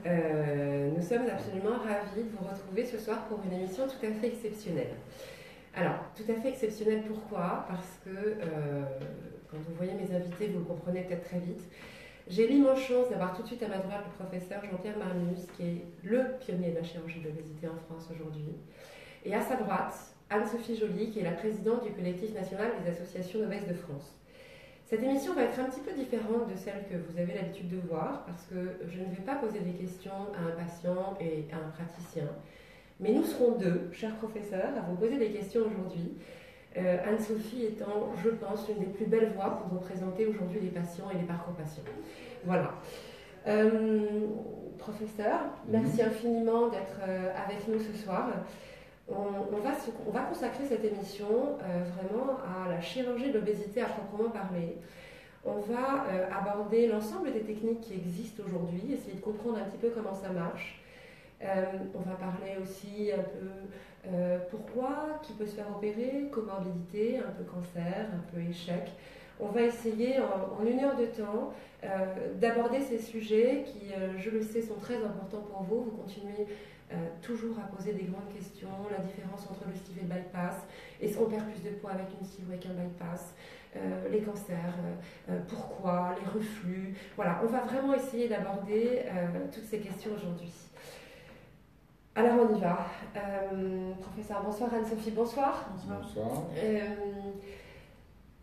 Nous sommes absolument ravis de vous retrouver ce soir pour une émission tout à fait exceptionnelle. Alors, tout à fait exceptionnelle pourquoi? Parce que quand vous voyez mes invités, vous le comprenez peut-être très vite. J'ai l'immense chance d'avoir tout de suite à ma droite le professeur Jean-Pierre Marnus, qui est le pionnier de la chirurgie de l'obésité en France aujourd'hui. Et à sa droite, Anne-Sophie Joly, qui est la présidente du collectif national des associations obèses de France. Cette émission va être un petit peu différente de celle que vous avez l'habitude de voir, parce que je ne vais pas poser des questions à un patient et à un praticien, mais nous serons deux, chers professeurs, à vous poser des questions aujourd'hui. Anne-Sophie étant, je pense, l'une des plus belles voix pour représenter aujourd'hui les patients et les parcours patients. Voilà. Professeur, merci infiniment d'être avec nous ce soir. On va consacrer cette émission vraiment à la chirurgie de l'obésité à proprement parler. On va aborder l'ensemble des techniques qui existent aujourd'hui, essayer de comprendre un petit peu comment ça marche. On va parler aussi un peu pourquoi, qui peut se faire opérer, comorbidité, un peu cancer, un peu échec. On va essayer en une heure de temps d'aborder ces sujets qui, je le sais, sont très importants pour vous. Vous continuez toujours à poser des grandes questions, la différence entre le sleeve et le bypass, est-ce qu'on perd plus de poids avec une sleeve ou avec un bypass, les cancers, pourquoi, les reflux. Voilà, on va vraiment essayer d'aborder toutes ces questions aujourd'hui. Alors on y va. Professeur, bonsoir. Anne-Sophie, bonsoir. Bonsoir.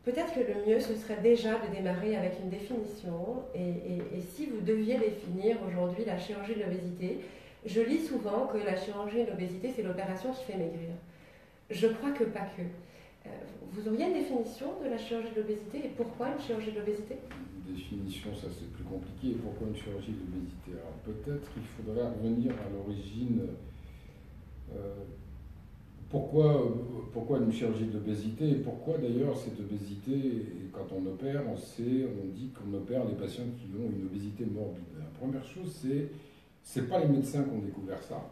Peut-être que le mieux, ce serait déjà de démarrer avec une définition. Et si vous deviez définir aujourd'hui la chirurgie de l'obésité, je lis souvent que la chirurgie de l'obésité, c'est l'opération qui fait maigrir. Je crois que pas que. Vous auriez une définition de la chirurgie de l'obésité et pourquoi une chirurgie de l'obésité? Une définition, ça c'est plus compliqué. Pourquoi une chirurgie de l'obésité? Alors peut-être il faudrait revenir à l'origine. Pourquoi une chirurgie de l'obésité et pourquoi d'ailleurs cette obésité, quand on opère, on dit qu'on opère les patients qui ont une obésité morbide. La première chose, c'est pas les médecins qui ont découvert ça.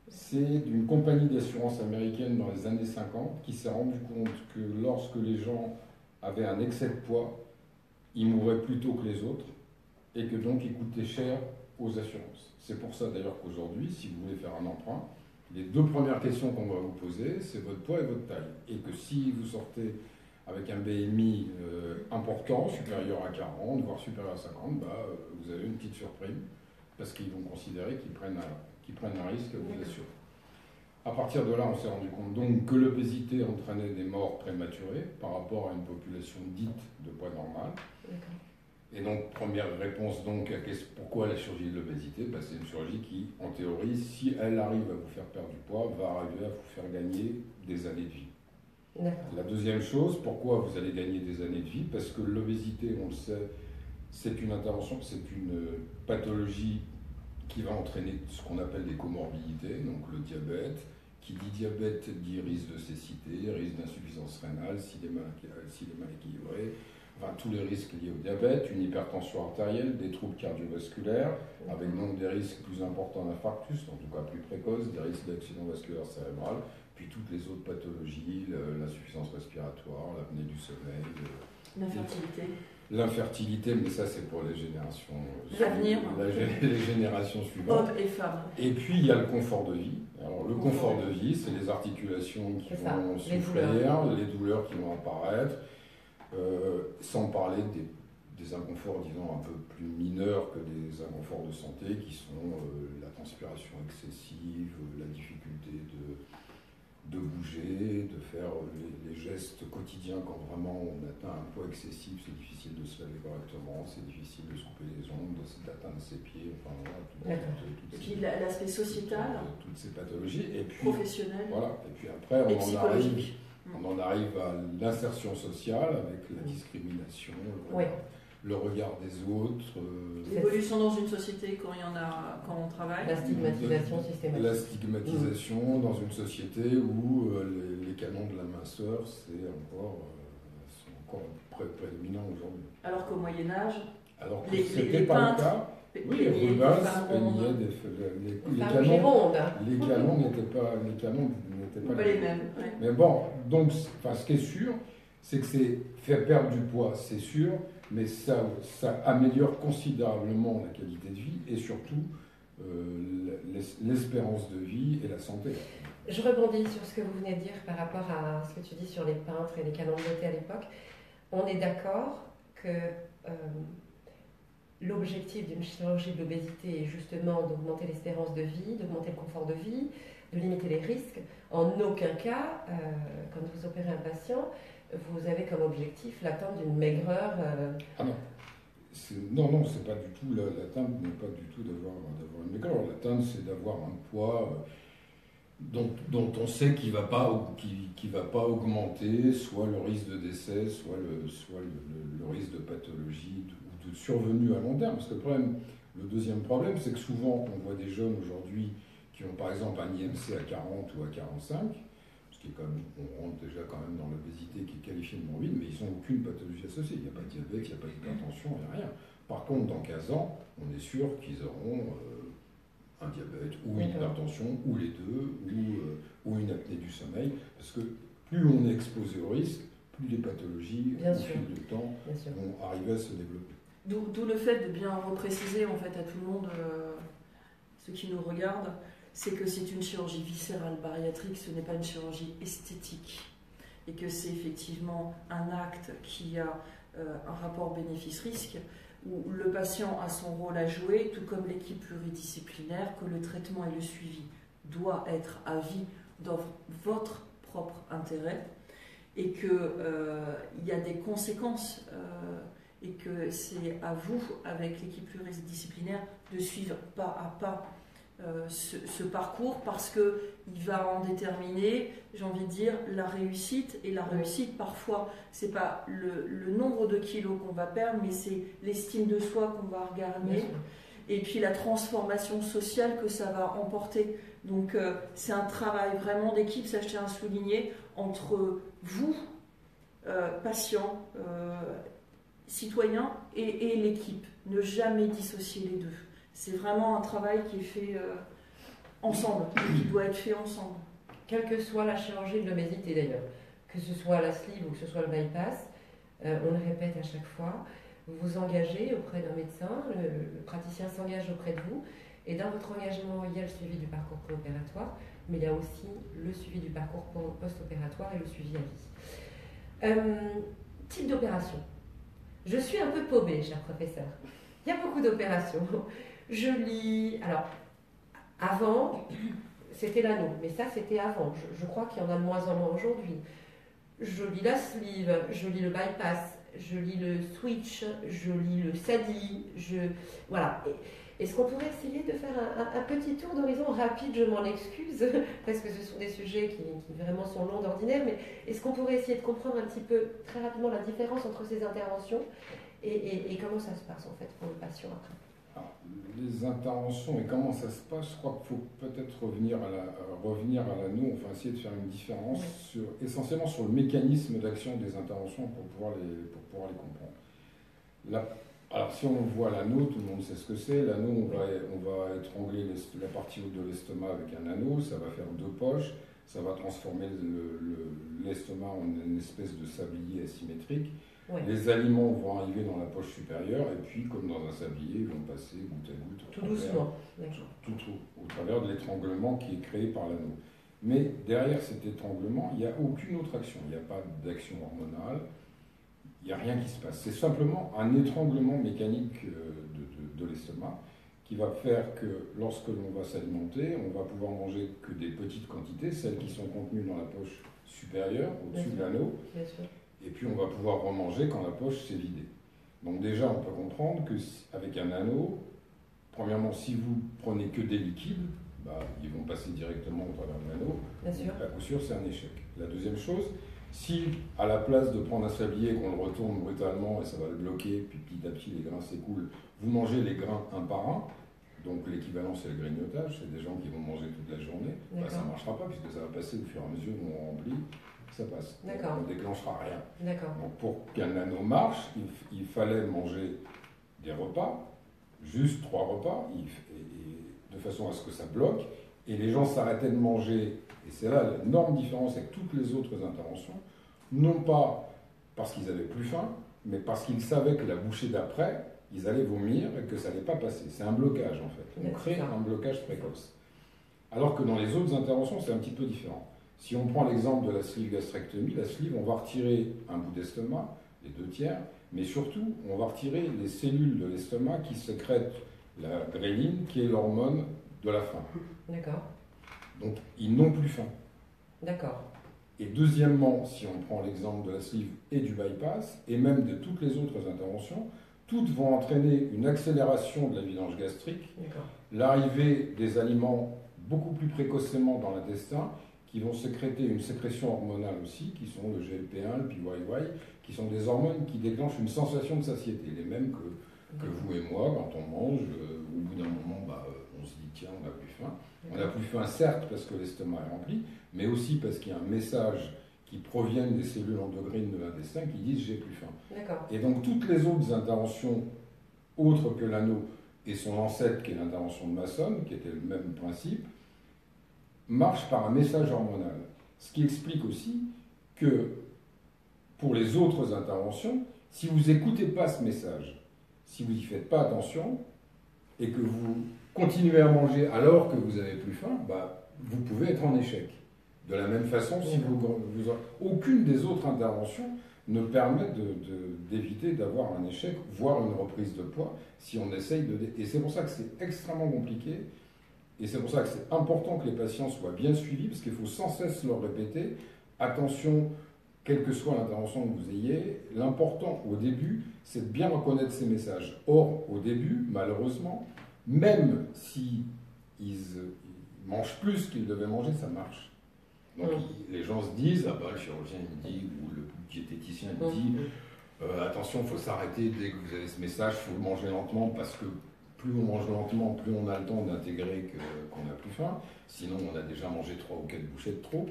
C'est une compagnie d'assurance américaine dans les années 50 qui s'est rendu compte que lorsque les gens avaient un excès de poids, ils mouraient plus tôt que les autres et que donc ils coûtaient cher aux assurances. C'est pour ça d'ailleurs qu'aujourd'hui, si vous voulez faire un emprunt, les deux premières questions qu'on va vous poser, c'est votre poids et votre taille. Et que si vous sortez avec un BMI important, supérieur à 40, voire supérieur à 50, vous avez une petite surprime, parce qu'ils vont considérer qu'ils prennent un risque à vous assurer. À partir de là, on s'est rendu compte donc que l'obésité entraînait des morts prématurées par rapport à une population dite de poids normal. Et donc, première réponse donc à pourquoi la chirurgie de l'obésité, c'est une chirurgie qui, en théorie, si elle arrive à vous faire perdre du poids, va arriver à vous faire gagner des années de vie. La deuxième chose, pourquoi vous allez gagner des années de vie? Parce que l'obésité, on le sait, c'est une intervention, c'est une pathologie qui va entraîner ce qu'on appelle des comorbidités, donc le diabète. Qui dit diabète dit risque de cécité, risque d'insuffisance rénale, s'il est mal équilibré. Enfin, tous les risques liés au diabète, une hypertension artérielle, des troubles cardiovasculaires, avec donc des risques plus importants d'infarctus, en tout cas plus précoces, des risques d'accident vasculaire cérébral, puis toutes les autres pathologies, l'insuffisance respiratoire, l'apnée du sommeil. L'infertilité, mais ça c'est pour les générations les générations suivantes. Hommes et femmes. Et puis il y a le confort de vie. Alors le confort de vie, c'est les articulations qui vont souffrir, les douleurs qui vont apparaître. Sans parler des inconforts, disons, un peu plus mineurs que des inconforts de santé, qui sont la transpiration excessive, la difficulté de bouger, de faire les gestes quotidiens quand vraiment on atteint un poids excessif, c'est difficile de se laver correctement, c'est difficile de se couper les ongles, d'atteindre ses pieds, enfin voilà. Et puis l'aspect sociétal, toutes ces pathologies, et puis professionnel, voilà. Et puis après on en arrive à l'insertion sociale avec la discrimination, le regard des autres. L'évolution dans une société quand on travaille. La stigmatisation systématique. La stigmatisation dans une société où les canons de la minceur sont encore prédominants aujourd'hui. Alors qu'au Moyen-Âge, c'était pas le cas. Oui, Rubens peignait les canons n'étaient pas les mêmes. Mais bon, donc, ce qui est sûr, c'est que c'est faire perdre du poids, c'est sûr, mais ça améliore considérablement la qualité de vie et surtout l'espérance de vie et la santé. Je rebondis sur ce que vous venez de dire par rapport à ce que tu dis sur les peintres et les canons de beauté à l'époque. On est d'accord que l'objectif d'une chirurgie de l'obésité est justement d'augmenter l'espérance de vie, d'augmenter le confort de vie, de limiter les risques. En aucun cas, quand vous opérez un patient, vous avez comme objectif l'atteinte d'une maigreur. Ah non. Non, c'est pas du tout, l'atteinte n'est pas du tout d'avoir une maigreur. L'atteinte, c'est d'avoir un poids dont on sait qu'il ne va pas augmenter soit le risque de décès, soit le risque de pathologie ou de survenue à long terme. Parce que le deuxième problème, c'est que souvent, on voit des jeunes aujourd'hui qui ont par exemple un IMC à 40 ou à 45, ce qui est quand même, on rentre déjà quand même dans l'obésité qui est qualifiée de morbide, mais ils n'ont aucune pathologie associée. Il n'y a pas de diabète, il n'y a pas d'hypertension, il n'y a rien. Par contre, dans 15 ans, on est sûr qu'ils auront un diabète ou une hypertension, ou les deux, ou une apnée du sommeil, parce que plus on est exposé au risque, plus les pathologies, au fil du temps, vont arriver à se développer. D'où le fait de bien repréciser en fait à tout le monde, ceux qui nous regardent, c'est que c'est une chirurgie viscérale bariatrique, ce n'est pas une chirurgie esthétique, et que c'est effectivement un acte qui a un rapport bénéfice-risque, où le patient a son rôle à jouer, tout comme l'équipe pluridisciplinaire, que le traitement et le suivi doit être à vie dans votre propre intérêt, et qu'il y a des conséquences, et que c'est à vous, avec l'équipe pluridisciplinaire, de suivre pas à pas ce parcours, parce qu'il va en déterminer, j'ai envie de dire, la réussite. Et la réussite, parfois, c'est pas le nombre de kilos qu'on va perdre, mais c'est l'estime de soi qu'on va regagner, et puis la transformation sociale que ça va emporter. Donc c'est un travail vraiment d'équipe, ça je tiens à souligner, entre vous, patients, citoyens, et l'équipe. Ne jamais dissocier les deux. C'est vraiment un travail qui est fait ensemble, qui doit être fait ensemble. Quelle que soit la chirurgie de l'obésité d'ailleurs, que ce soit la sleeve ou que ce soit le bypass, on le répète à chaque fois, vous vous engagez auprès d'un médecin, le praticien s'engage auprès de vous, et dans votre engagement, il y a le suivi du parcours préopératoire, mais il y a aussi le suivi du parcours post-opératoire et le suivi à vie. Type d'opération. Je suis un peu paumée, cher professeur. Il y a beaucoup d'opérations. Je lis... Alors, avant, c'était l'anneau, mais ça, c'était avant. Je crois qu'il y en a de moins en moins aujourd'hui. Je lis la sleeve, je lis le bypass, je lis le switch, je lis le SADI, voilà. Est-ce qu'on pourrait essayer de faire un petit tour d'horizon rapide, je m'en excuse, parce que ce sont des sujets qui vraiment sont longs d'ordinaire, mais est-ce qu'on pourrait essayer de comprendre un petit peu, très rapidement, la différence entre ces interventions et comment ça se passe, en fait, pour le patient après? Alors, les interventions et comment ça se passe, je crois qu'il faut peut-être revenir à l'anneau, enfin essayer de faire une différence essentiellement sur le mécanisme d'action des interventions pour pouvoir les comprendre. Alors si on voit l'anneau, tout le monde sait ce que c'est. L'anneau, on va étrangler la partie haute de l'estomac avec un anneau, ça va faire deux poches, ça va transformer l'estomac en une espèce de sablier asymétrique. Ouais. Les aliments vont arriver dans la poche supérieure et puis, comme dans un sablier, ils vont passer goutte à goutte tout doucement, au travers de l'étranglement qui est créé par l'anneau. Mais derrière cet étranglement, il n'y a aucune autre action. Il n'y a pas d'action hormonale, il n'y a rien qui se passe. C'est simplement un étranglement mécanique de l'estomac qui va faire que lorsque l'on va s'alimenter, on va pouvoir manger que des petites quantités, celles qui sont contenues dans la poche supérieure, au-dessus de l'anneau. Et puis on va pouvoir remanger quand la poche s'est vidée. Donc déjà, on peut comprendre qu'avec un anneau, premièrement, si vous prenez que des liquides, ils vont passer directement au travers de l'anneau. À coup sûr, c'est un échec. La deuxième chose, si à la place de prendre un sablier, qu'on le retourne brutalement et ça va le bloquer, puis petit à petit les grains s'écoulent, vous mangez les grains un par un, donc l'équivalent c'est le grignotage, c'est des gens qui vont manger toute la journée, ça ne marchera pas puisque ça va passer au fur et à mesure où on remplit. Ça passe. On ne déclenchera rien. Donc pour qu'un anneau marche, il fallait manger des repas, juste 3 repas, de façon à ce que ça bloque, et les gens s'arrêtaient de manger, et c'est là l'énorme différence avec toutes les autres interventions, non pas parce qu'ils avaient plus faim, mais parce qu'ils savaient que la bouchée d'après, ils allaient vomir et que ça n'allait pas passer. C'est un blocage en fait. On crée un blocage précoce. Alors que dans les autres interventions, c'est un petit peu différent. Si on prend l'exemple de la sleeve gastrectomie, la sleeve, on va retirer un bout d'estomac, les 2/3, mais surtout, on va retirer les cellules de l'estomac qui sécrètent la gréline, qui est l'hormone de la faim. D'accord. Donc, ils n'ont plus faim. D'accord. Et deuxièmement, si on prend l'exemple de la sleeve et du bypass, et même de toutes les autres interventions, toutes vont entraîner une accélération de la vidange gastrique, l'arrivée des aliments beaucoup plus précocement dans l'intestin, qui vont sécréter une sécrétion hormonale aussi, qui sont le GLP-1, le PYY, qui sont des hormones qui déclenchent une sensation de satiété, les mêmes que vous et moi, quand on mange, au bout d'un moment, on se dit tiens, on n'a plus faim. On n'a plus faim, certes, parce que l'estomac est rempli, mais aussi parce qu'il y a un message qui provient des cellules endocrines de l'intestin qui disent j'ai plus faim. Et donc toutes les autres interventions, autres que l'anneau et son ancêtre qui est l'intervention de Mason, qui était le même principe, marchent par un message hormonal. Ce qui explique aussi que pour les autres interventions, si vous n'écoutez pas ce message, si vous n'y faites pas attention, et que vous continuez à manger alors que vous n'avez plus faim, vous pouvez être en échec. De la même façon, si aucune des autres interventions ne permet d'éviter d'avoir un échec, voire une reprise de poids, si on essaye de... Et c'est pour ça que c'est extrêmement compliqué, et c'est pour ça que c'est important que les patients soient bien suivis, parce qu'il faut sans cesse leur répéter, attention, quelle que soit l'intervention que vous ayez, l'important au début, c'est de bien reconnaître ces messages. Or, au début, malheureusement, même si ils mangent plus qu'ils devaient manger, ça marche. Donc les gens se disent, le chirurgien il me dit, ou le diététicien il me dit, attention, il faut s'arrêter dès que vous avez ce message, il faut le manger lentement, parce que plus on mange lentement, plus on a le temps d'intégrer qu'on n'a plus faim, sinon on a déjà mangé 3 ou 4 bouchées de trop.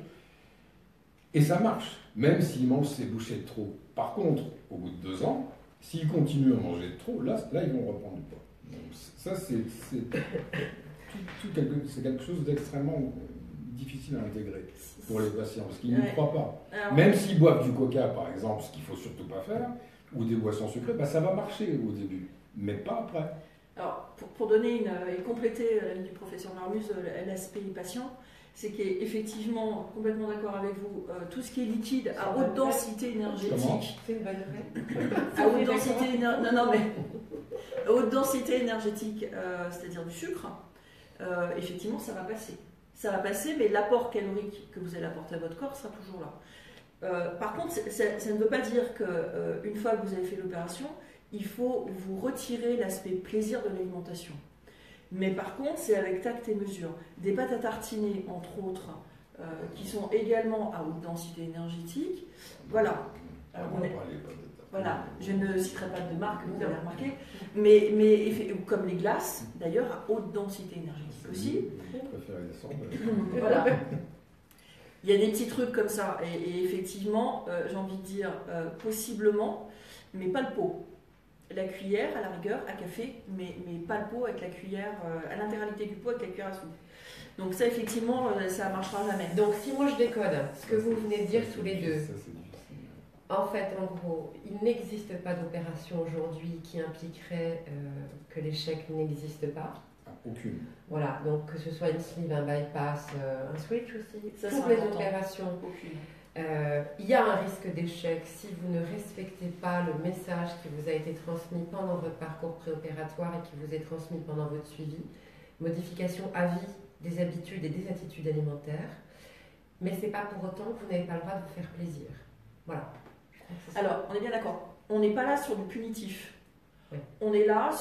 Et ça marche, même s'ils mangent ces bouchées de trop. Par contre, au bout de 2 ans, s'ils continuent à manger de trop, là ils vont reprendre du poids. Donc ça, c'est quelque chose d'extrêmement difficile à intégrer pour les patients, parce qu'ils n'y croient pas. Alors, même s'ils boivent du coca, par exemple, ce qu'il ne faut surtout pas faire, ou des boissons sucrées, ça va marcher au début, mais pas après. Alors, pour donner et compléter l'avis du professeur Marmuse, l'aspect patient, c'est qu'effectivement, complètement d'accord avec vous, tout ce qui est liquide à haute densité énergétique. C'est une bonne règle. À haute densité haute densité énergétique, c'est-à-dire du sucre, effectivement, ça va passer. Ça va passer, mais l'apport calorique que vous allez apporter à votre corps sera toujours là. Par contre, ça ne veut pas dire qu'une fois que vous avez fait l'opération, il faut vous retirer l'aspect plaisir de l'alimentation. Mais par contre, c'est avec tact et mesure. Des pâtes à tartiner, entre autres, qui sont également à haute densité énergétique. Voilà. Voilà, je ne citerai pas de marque, vous avez remarqué, mais comme les glaces, d'ailleurs, à haute densité énergétique aussi. Voilà. Il y a des petits trucs comme ça, et effectivement, j'ai envie de dire, possiblement, mais pas le pot. La cuillère, à la rigueur, à café, mais pas le pot avec la cuillère, à l'intégralité du pot avec la cuillère à soupe. Donc ça, effectivement, ça ne marchera jamais. Donc si moi je décode ce que vous venez de dire tous les deux, en fait, en gros, il n'existe pas d'opération aujourd'hui qui impliquerait que l'échec n'existe pas. Aucune. Voilà, donc que ce soit une sleeve, un bypass, un switch aussi, ça, toutes les opérations. Aucune. Il y a un risque d'échec si vous ne respectez pas le message qui vous a été transmis pendant votre parcours préopératoire et qui vous est transmis pendant votre suivi. Modification à vie des habitudes et des attitudes alimentaires. Mais ce n'est pas pour autant que vous n'avez pas le droit de vous faire plaisir. Voilà. Alors, on est bien d'accord. On n'est pas là sur du punitif. Oui. On est là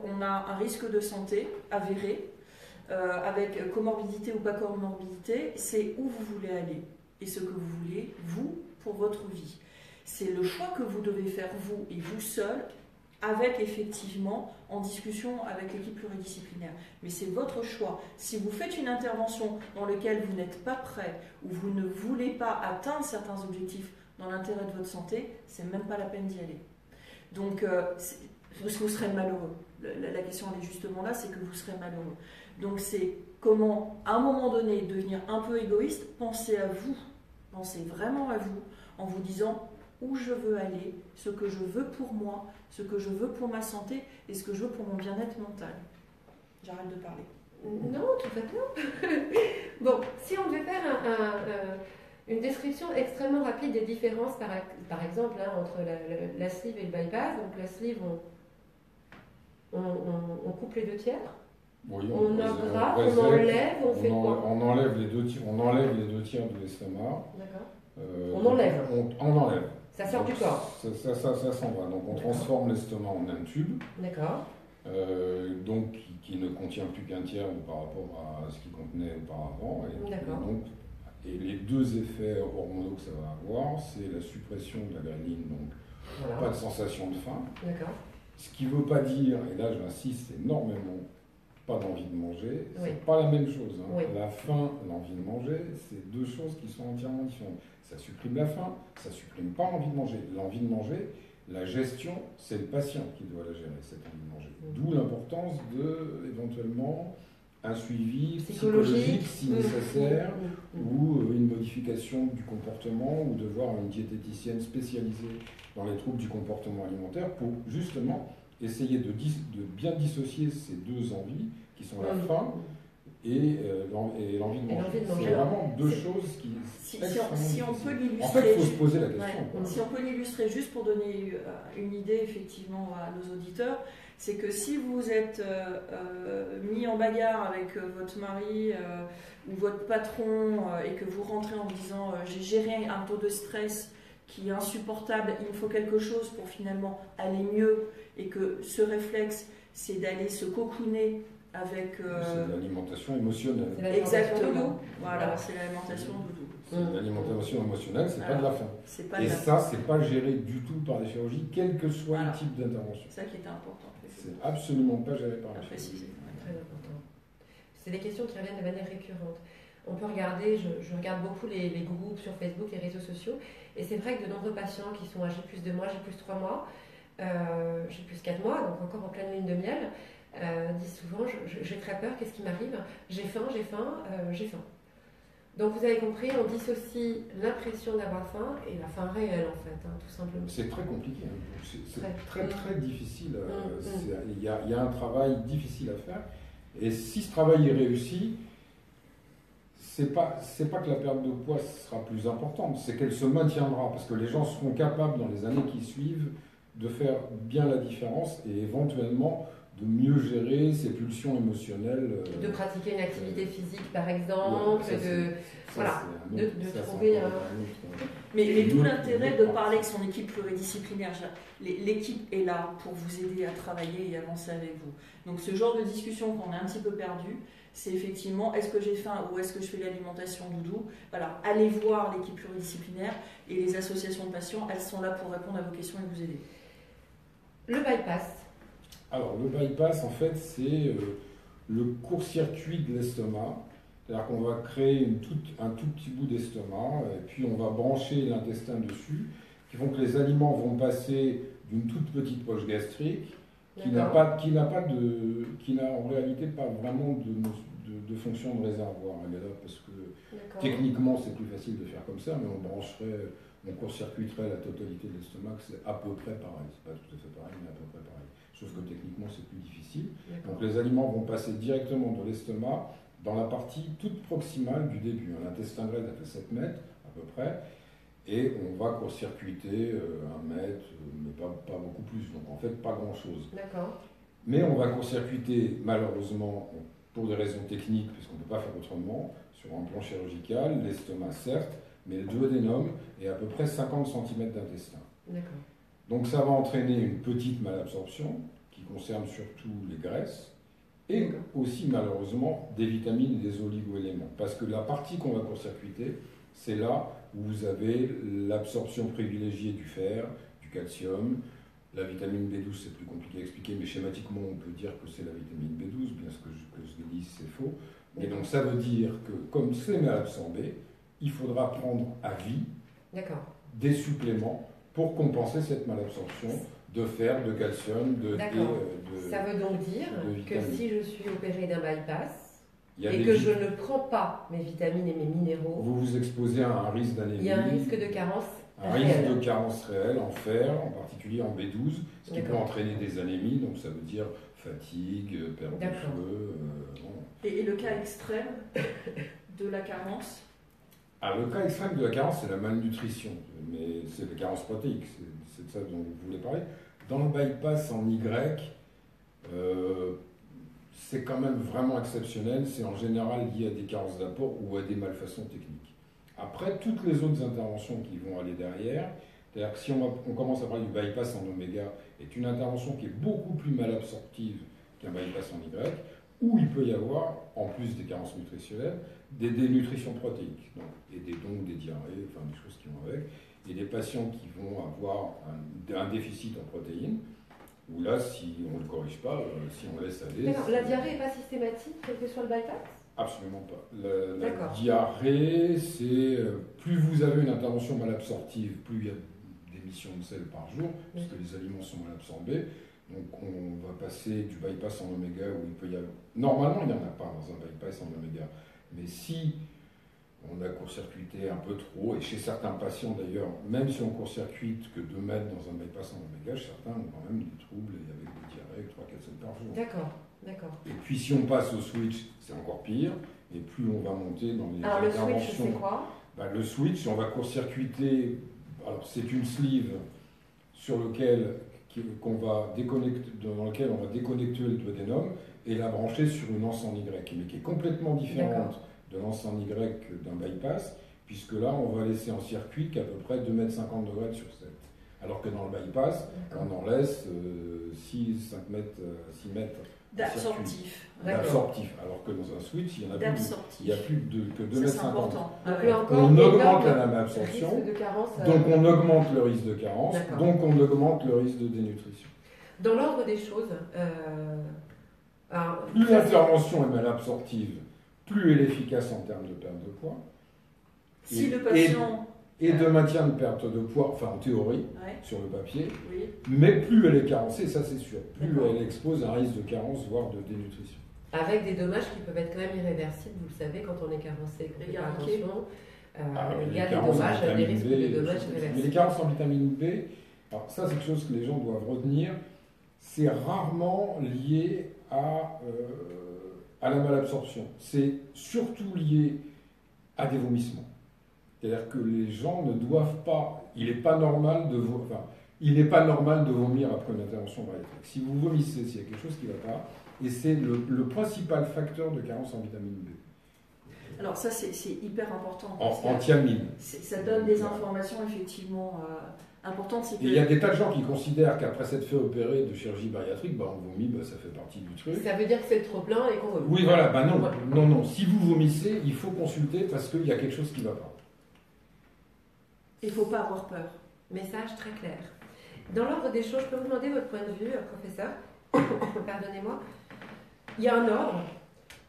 on a un risque de santé avéré, avec comorbidité ou pas comorbidité, c'est où vous voulez aller et ce que vous voulez, vous, pour votre vie. C'est le choix que vous devez faire, vous et vous seul, avec effectivement, en discussion avec l'équipe pluridisciplinaire. Mais c'est votre choix. Si vous faites une intervention dans laquelle vous n'êtes pas prêt, ou vous ne voulez pas atteindre certains objectifs dans l'intérêt de votre santé, c'est même pas la peine d'y aller. Donc, vous serez malheureux. La question elle est justement là, c'est que vous serez malheureux. Donc c'est comment, à un moment donné, devenir un peu égoïste, pensez à vous, pensez vraiment à vous, en vous disant, où je veux aller, ce que je veux pour moi, ce que je veux pour ma santé et ce que je veux pour mon bien-être mental. J'arrête de parler. Non, tout va bien. Bon, si on devait faire une description extrêmement rapide des différences, par exemple, hein, entre la sleeve et le bypass. Donc la sleeve, on coupe les 2 tiers, Oui, on abrade, on enlève, on fait quoi? On enlève les 2 tiers de l'estomac. D'accord. On enlève. On enlève. Ça sort du corps. Ça s'en va. Donc on transforme l'estomac en un tube. D'accord. Donc qui ne contient plus qu'un tiers par rapport à ce qu'il contenait auparavant. D'accord. Et les 2 effets hormonaux que ça va avoir, c'est la suppression de la ghreline, donc Voilà. pas de sensation de faim. D'accord. Ce qui ne veut pas dire, et là j'insiste énormément, pas d'envie de manger, Oui. c'est pas la même chose. Hein. Oui. La faim, l'envie de manger, c'est 2 choses qui sont entièrement différentes. Ça supprime la faim, ça supprime pas l'envie de manger. L'envie de manger, la gestion, c'est le patient qui doit la gérer, cette envie de manger. D'où l'importance de, éventuellement, un suivi psychologique si nécessaire, ou une modification du comportement, ou de voir une diététicienne spécialisée dans les troubles du comportement alimentaire pour justement essayer de bien dissocier ces 2 envies, qui sont la faim et l'envie de manger. C'est vraiment 2 choses qui... Si on peut l'illustrer... En fait, il faut se poser la question. Ouais, si on peut l'illustrer juste pour donner une idée effectivement à nos auditeurs, c'est que si vous êtes mis en bagarre avec votre mari ou votre patron et que vous rentrez en vous disant j'ai géré un taux de stress qui est insupportable, il me faut quelque chose pour finalement aller mieux, et que ce réflexe c'est d'aller se cocooner avec... C'est de l'alimentation émotionnelle. Exactement, voilà, c'est l'alimentation doudou. C'est l'alimentation émotionnelle, c'est pas de la faim. Pas et ça, c'est pas géré du tout par les chirurgies, quel que soit le type d'intervention. C'est ça qui est important. C'est absolument pas géré par les chirurgies. Très important. C'est des questions qui reviennent de manière récurrente. On peut regarder, je regarde beaucoup les groupes sur Facebook, les réseaux sociaux, et c'est vrai que de nombreux patients qui sont à J+2 mois, J+3 mois, J+4 mois, donc encore en pleine lune de miel, disent souvent j'ai très peur, qu'est-ce qui m'arrive? J'ai faim. Donc vous avez compris, on dissocie l'impression d'avoir faim et la faim réelle en fait, hein, tout simplement. C'est très compliqué, hein. C'est très difficile. Il y a un travail difficile à faire, et si ce travail est réussi, c'est pas que la perte de poids sera plus importante, c'est qu'elle se maintiendra, parce que les gens seront capables dans les années qui suivent de faire bien la différence et éventuellement de mieux gérer ses pulsions émotionnelles. De pratiquer une activité physique par exemple, de trouver un... Mais d'où l'intérêt de parler avec son équipe pluridisciplinaire. L'équipe est là pour vous aider à travailler et avancer avec vous. Donc ce genre de discussion qu'on a un petit peu perdu, c'est effectivement est-ce que j'ai faim ou est-ce que je fais l'alimentation doudou. Voilà, allez voir l'équipe pluridisciplinaire et les associations de patients, elles sont là pour répondre à vos questions et vous aider. Le bypass. Alors le bypass en fait c'est le court-circuit de l'estomac. C'est-à-dire qu'on va créer un tout petit bout d'estomac, et puis on va brancher l'intestin dessus, qui font que les aliments vont passer d'une toute petite poche gastrique, qui n'a en réalité pas vraiment de fonction de réservoir, parce que techniquement c'est plus facile de faire comme ça, mais on court-circuiterait la totalité de l'estomac, c'est à peu près pareil. C'est pas tout à fait pareil, mais à peu près pareil. Sauf que techniquement c'est plus difficile. Donc les aliments vont passer directement de l'estomac dans la partie toute proximale du début. L'intestin grêle a fait 7 mètres à peu près, et on va court-circuiter 1 mètre, mais pas beaucoup plus, donc en fait pas grand-chose. D'accord. Mais on va court-circuiter malheureusement, pour des raisons techniques, puisqu'on ne peut pas faire autrement, sur un plan chirurgical, l'estomac certes, mais le duodénum est à peu près 50 cm d'intestin. D'accord. Donc ça va entraîner une petite malabsorption, qui concerne surtout les graisses, et aussi malheureusement des vitamines et des oligo-éléments. Parce que la partie qu'on va court-circuiter, c'est là où vous avez l'absorption privilégiée du fer, du calcium. La vitamine B12, c'est plus compliqué à expliquer, mais schématiquement, on peut dire que c'est la vitamine B12, bien que ce que je dis, c'est faux. Et donc ça veut dire que comme c'est mal absorbé, il faudra prendre à vie des suppléments pour compenser cette malabsorption de fer, de calcium, Ça veut donc dire que si je suis opéré d'un bypass et que je ne prends pas mes vitamines et mes minéraux, vous vous exposez à un risque d'anémie. Il y a un risque de carence un risque de carence réelle en fer, en particulier en B12, ce qui peut entraîner des anémies, donc ça veut dire fatigue, perte de cheveux. Et le cas extrême de la carence? Le cas extrême de la carence, c'est la malnutrition, mais c'est la carence protéique, c'est de ça dont vous voulez parler. Dans le bypass en Y, c'est quand même vraiment exceptionnel, c'est en général lié à des carences d'apport ou à des malfaçons techniques. Après, toutes les autres interventions qui vont aller derrière, c'est-à-dire que si on commence à parler du bypass en oméga, est une intervention qui est beaucoup plus mal absorptive qu'un bypass en Y, où il peut y avoir, en plus des carences nutritionnelles, des dénutritions protéiques, donc des diarrhées, enfin des choses qui vont avec, et des patients qui vont avoir un déficit en protéines, où là, si on ne le corrige pas, si on laisse aller... D'accord, la diarrhée n'est pas systématique, quel que soit le bypass? Absolument pas. La diarrhée, c'est plus vous avez une intervention mal absorptive, plus il y a d'émissions de sel par jour, puisque les aliments sont mal absorbés. Donc on va passer du bypass en oméga où il peut y avoir... Normalement, il n'y en a pas dans un bypass en oméga. Mais si on a court-circuité un peu trop, et chez certains patients d'ailleurs, même si on court-circuite que 2 mètres dans un bypass en oméga, certains ont quand même des troubles et avec des diarrhées 3-4 sels par jour. D'accord. Et puis si on passe au switch, c'est encore pire, et plus on va monter dans les interventions... Alors le switch, c'est quoi? Le switch, on va court-circuiter, alors c'est une sleeve sur lequel qu'on va déconnecter, dans lequel on va déconnecter le duodénum et la brancher sur une anse en Y, mais qui est complètement différente de l'anse en Y d'un bypass, puisque là, on va laisser en circuit qu'à peu près 2,50 m sur 7. Alors que dans le bypass, on en laisse 6 mètres d'absorptif. Alors que dans un switch, il n'y a plus que 2,50 m. C'est important. On augmente la même absorption, donc on augmente le risque de carence, donc on augmente le risque de dénutrition. Dans l'ordre des choses, plus l'intervention est mal absorptive, plus elle est efficace en termes de perte de poids. Si le patient... Et de maintien de perte de poids, enfin en théorie, sur le papier, mais plus elle est carencée, ça c'est sûr, plus elle expose un risque de carence, voire de dénutrition. Avec des dommages qui peuvent être quand même irréversibles, vous le savez, quand on est carencé. Il y a des dommages, des risques de dommages irréversibles. Mais les carences en vitamine B, alors ça c'est quelque chose que les gens doivent retenir, c'est rarement lié à la malabsorption. C'est surtout lié à des vomissements. C'est-à-dire que les gens ne doivent pas, il n'est pas normal de vomir après une intervention bariatrique. Si vous vomissez, s'il y a quelque chose qui ne va pas, et c'est le principal facteur de carence en vitamine B. Alors ça, c'est hyper important. En thiamine. Ça donne des informations effectivement importantes. Et il y a des tas de gens qui considèrent qu'après s'être fait opérer de chirurgie bariatrique, on vomit, ça fait partie du truc. Ça veut dire que c'est trop plein et qu'on vomit. Oui, voilà, non. Si vous vomissez, il faut consulter parce qu'il y a quelque chose qui ne va pas. Il ne faut pas avoir peur. Message très clair. Dans l'ordre des choses, je peux vous demander votre point de vue, professeur? Pardonnez-moi. Il y a un ordre.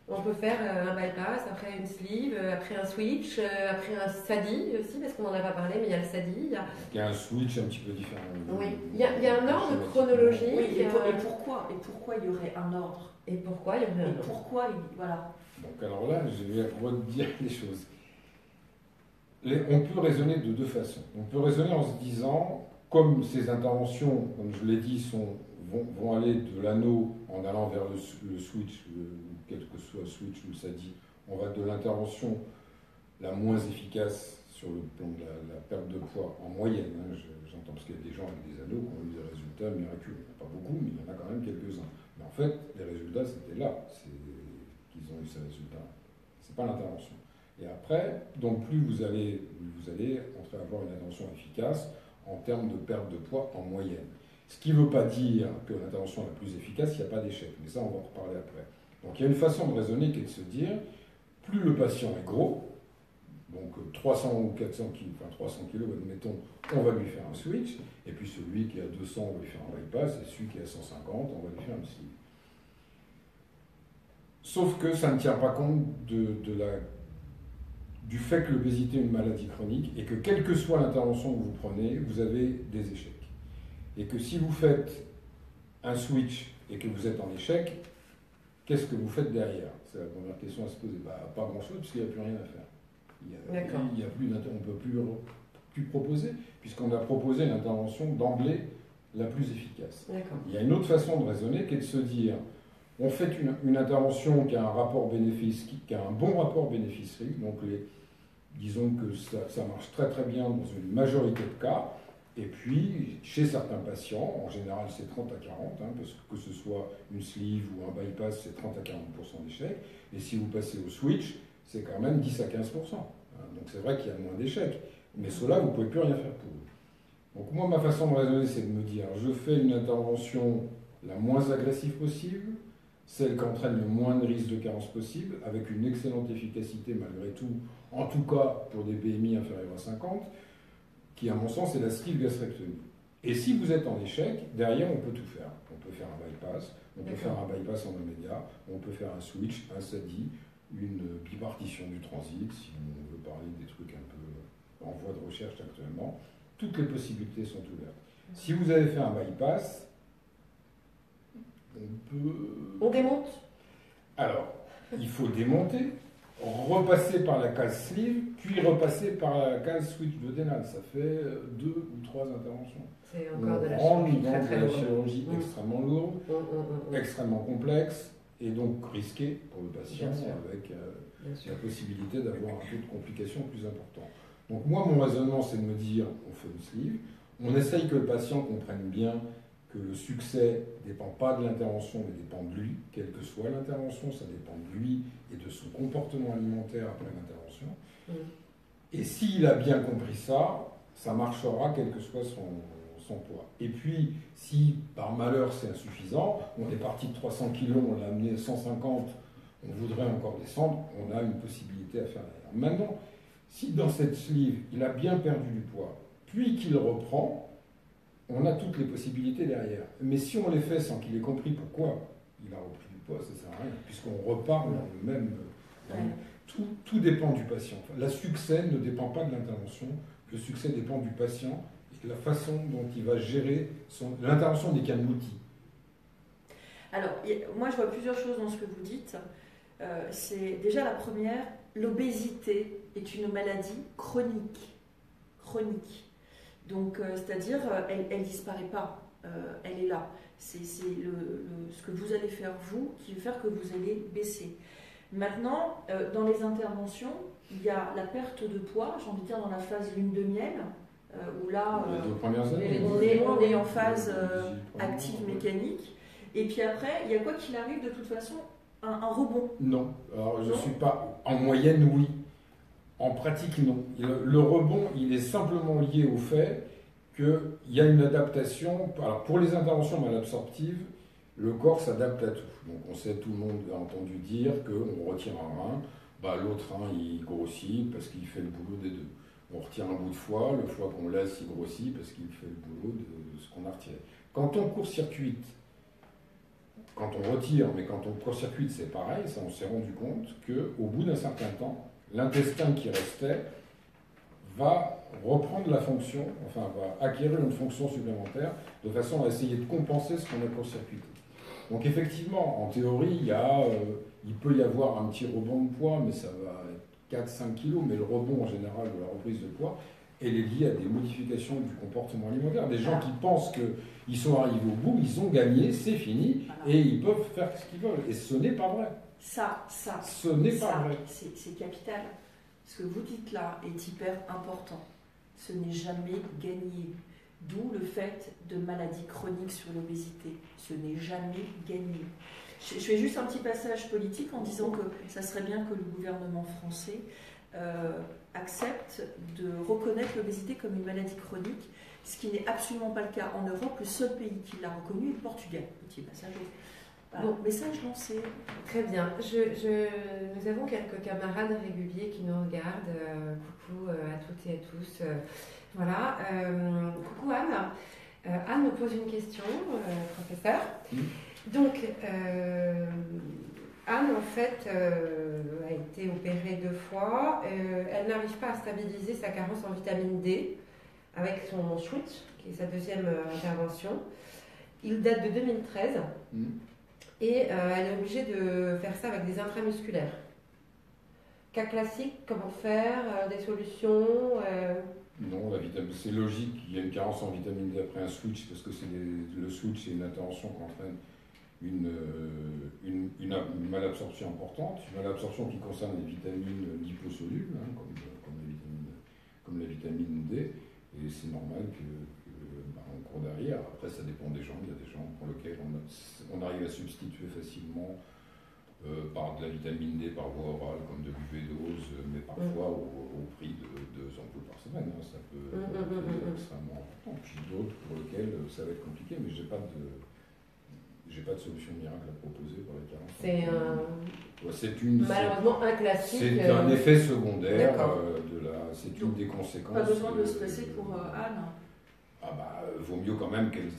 On peut faire un bypass, après une sleeve, après un switch, après un SADI aussi, parce qu'on n'en a pas parlé, mais il y a le SADI. Il y a un switch un petit peu différent. Oui, il y a un ordre chronologique. Oui, et pourquoi il y aurait un ordre? Et pourquoi il y aurait un ordre? Voilà. Donc alors là, je vais redire les choses. On peut raisonner de deux façons. On peut raisonner en se disant, comme ces interventions, comme je l'ai dit, vont aller de l'anneau en allant vers le switch, quel que soit le switch ou le SADI, on va de l'intervention la moins efficace sur le plan de la perte de poids en moyenne. J'entends parce qu'il y a des gens avec des anneaux qui ont eu des résultats miraculeux. Il n'y en a pas beaucoup, mais il y en a quand même quelques-uns. Mais en fait, les résultats, c'était là qu'ils ont eu ces résultats. Ce n'est pas l'intervention. Et après, donc plus vous allez entrer à avoir une intervention efficace en termes de perte de poids en moyenne. Ce qui ne veut pas dire que l'intervention la plus efficace, il n'y a pas d'échec. Mais ça, on va en reparler après. Donc il y a une façon de raisonner qui est de se dire, plus le patient est gros, donc 300 ou 400 kg, enfin 300 kg, admettons, on va lui faire un switch, et puis celui qui a 200, on va lui faire un bypass, et celui qui a 150, on va lui faire un sleeve. Sauf que ça ne tient pas compte du fait que l'obésité est une maladie chronique et que quelle que soit l'intervention que vous prenez, vous avez des échecs. Et que si vous faites un switch et que vous êtes en échec, qu'est-ce que vous faites derrière? C'est la première question à se poser. Pas grand-chose, parce qu'il n'y a plus rien à faire. On ne peut plus pu proposer, puisqu'on a proposé l'intervention d'emblée la plus efficace. D'accord. Il y a une autre façon de raisonner qui est de se dire, on fait une intervention qui a un rapport bénéfice, qui a un bon rapport bénéfice-risque, donc disons que ça marche très très bien dans une majorité de cas, et puis chez certains patients, en général c'est 30 à 40, parce que ce soit une sleeve ou un bypass, c'est 30 à 40% d'échecs, et si vous passez au switch, c'est quand même 10 à 15%. Donc c'est vrai qu'il y a moins d'échecs, mais ceux-là, vous ne pouvez plus rien faire pour eux. Donc moi, ma façon de raisonner, c'est de me dire, je fais une intervention la moins agressive possible, celle qui entraîne le moins de risques de carence possible, avec une excellente efficacité malgré tout, en tout cas pour des BMI inférieurs à 50, qui à mon sens est la sleeve gastrectomie. Et si vous êtes en échec, derrière on peut tout faire. On peut faire un bypass, on peut faire un bypass en oméga, on peut faire un switch, un SADI, une bipartition du transit, si on veut parler des trucs un peu en voie de recherche actuellement. Toutes les possibilités sont ouvertes. Si vous avez fait un bypass, on démonte. Alors, il faut démonter, repasser par la case sleeve, puis repasser par la case switch duodénal. Ça fait 2 ou 3 interventions. C'est encore de la chirurgie chirurgie très, très de la lourde. chirurgie extrêmement lourde, extrêmement complexe, et donc risquée pour le patient, avec la possibilité d'avoir un taux de complications plus important. Donc moi, mon raisonnement, c'est de me dire, on fait une sleeve, on essaye que le patient comprenne bien que le succès ne dépend pas de l'intervention, mais dépend de lui, quelle que soit l'intervention, ça dépend de lui et de son comportement alimentaire après l'intervention. Et s'il a bien compris ça, ça marchera quel que soit son poids. Et puis, si par malheur c'est insuffisant, on est parti de 300 kg, on l'a amené à 150, on voudrait encore descendre, on a une possibilité à faire derrière. Maintenant, si dans cette sleeve, il a bien perdu du poids, puis qu'il reprend, on a toutes les possibilités derrière. Mais si on les fait sans qu'il ait compris pourquoi il a repris du poids, ça ne sert à rien, puisqu'on repart dans le même... Tout dépend du patient. Le succès ne dépend pas de l'intervention, le succès dépend du patient et de la façon dont il va gérer l'intervention n'est qu'un outil. Alors, moi je vois plusieurs choses dans ce que vous dites. C'est déjà la première, l'obésité est une maladie chronique. Donc, c'est-à-dire, elle ne disparaît pas, elle est là. C'est ce que vous allez faire, vous, qui va faire que vous allez baisser. Maintenant, dans les interventions, il y a la perte de poids, j'ai envie de dire dans la phase lune de miel, où là, les 2 premières années, on est en phase active mécanique. Et puis après, il y a quoi qu'il arrive, de toute façon, un rebond. Non, alors je ne suis pas... En moyenne, oui. En pratique, non. Le rebond, il est simplement lié au fait qu'il y a une adaptation. Alors, pour les interventions malabsorptives, le corps s'adapte à tout. Donc, on sait, tout le monde a entendu dire qu'on retire un rein, l'autre rein, il grossit parce qu'il fait le boulot des deux. On retire un bout de foie, le foie qu'on laisse, il grossit parce qu'il fait le boulot de ce qu'on a retiré. Quand on court-circuite, quand on retire, mais quand on court-circuite, c'est pareil, ça, on s'est rendu compte qu'au bout d'un certain temps, l'intestin qui restait va reprendre la fonction, enfin va acquérir une fonction supplémentaire de façon à essayer de compenser ce qu'on a court-circuité. Donc effectivement, en théorie, il peut y avoir un petit rebond de poids, mais ça va être 4-5 kg, mais le rebond en général de la reprise de poids, elle est liée à des modifications du comportement alimentaire. Des gens qui pensent qu'ils sont arrivés au bout, ils ont gagné, c'est fini, et ils peuvent faire ce qu'ils veulent. Et ce n'est pas vrai. Ce n'est pas vrai. C'est capital. Ce que vous dites là est hyper important. Ce n'est jamais gagné. D'où le fait de maladies chroniques sur l'obésité. Ce n'est jamais gagné. Je fais juste un petit passage politique en disant que ça serait bien que le gouvernement français accepte de reconnaître l'obésité comme une maladie chronique, ce qui n'est absolument pas le cas en Europe. Le seul pays qui l'a reconnu est le Portugal. Petit passage. Bon, message lancé. Très bien. Nous avons quelques camarades réguliers qui nous regardent. Coucou à toutes et à tous. Voilà. Coucou Anne. Anne me pose une question, professeur. Donc, Anne, en fait, a été opérée 2 fois. Elle n'arrive pas à stabiliser sa carence en vitamine D avec son switch, qui est sa deuxième intervention. Il date de 2013. Et elle est obligée de faire ça avec des intramusculaires. cas classique, comment faire, des solutions Non, la vitamine, c'est logique, il y a une carence en vitamine D après un switch, parce que le switch, c'est une intervention qui entraîne une malabsorption importante, une malabsorption qui concerne les vitamines liposolubles, hein, comme la vitamine D, et c'est normal on court derrière. Après, ça dépend des gens, il y a des gens pour lesquels on arrive à substituer facilement par de la vitamine D par voie orale, comme de l'UV-dose, mais parfois au prix de 2 ampoules par semaine. Hein, ça peut être extrêmement important. Puis d'autres pour lesquels ça va être compliqué, mais j'ai pas de solution miracle à proposer pour les carences. Malheureusement un classique. C'est un effet secondaire c'est une des conséquences. Pas besoin de stresser pour Anne. Vaut mieux quand même qu'elle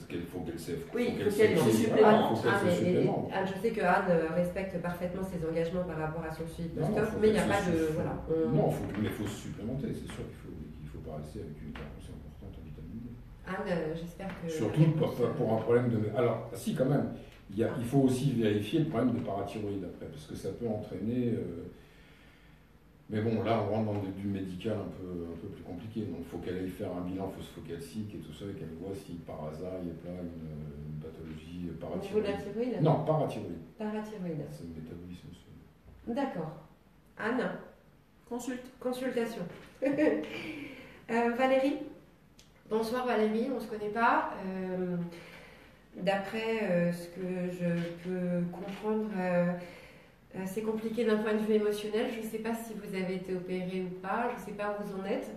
sait. Oui, il faut qu'elle se supplémente. Anne, je sais que Anne respecte parfaitement ses engagements par rapport à son suivi post-op, mais il n'y a pas de. Voilà. Non, mais il faut se supplémenter, c'est sûr qu'il ne faut pas rester avec une carence importante en vitamine D. Anne, j'espère que. Surtout pour un problème de. Alors, si, quand même, il faut aussi vérifier le problème de parathyroïde après, parce que ça peut entraîner. Mais bon, là, on rentre dans du médical un peu plus compliqué. Donc, il faut qu'elle aille faire un bilan phosphocalcique et tout ça, et qu'elle voit si par hasard il n'y a pas une pathologie parathyroïde. Au niveau de la thyroïde ? Non, parathyroïde. Parathyroïde. C'est le métabolisme. D'accord. Anne ? Consultation. Valérie ? Bonsoir Valérie, on ne se connaît pas. D'après ce que je peux comprendre, c'est compliqué d'un point de vue émotionnel. Je ne sais pas si vous avez été opéré ou pas, je ne sais pas où vous en êtes,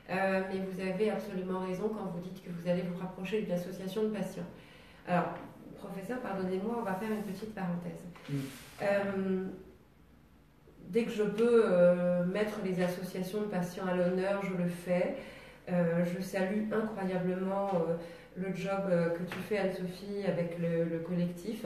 mais vous avez absolument raison quand vous dites que vous allez vous rapprocher d'une association de patients. Alors, professeur, pardonnez-moi, on va faire une petite parenthèse. Dès que je peux mettre les associations de patients à l'honneur, je le fais. Je salue incroyablement le job que tu fais, Anne-Sophie, avec le collectif.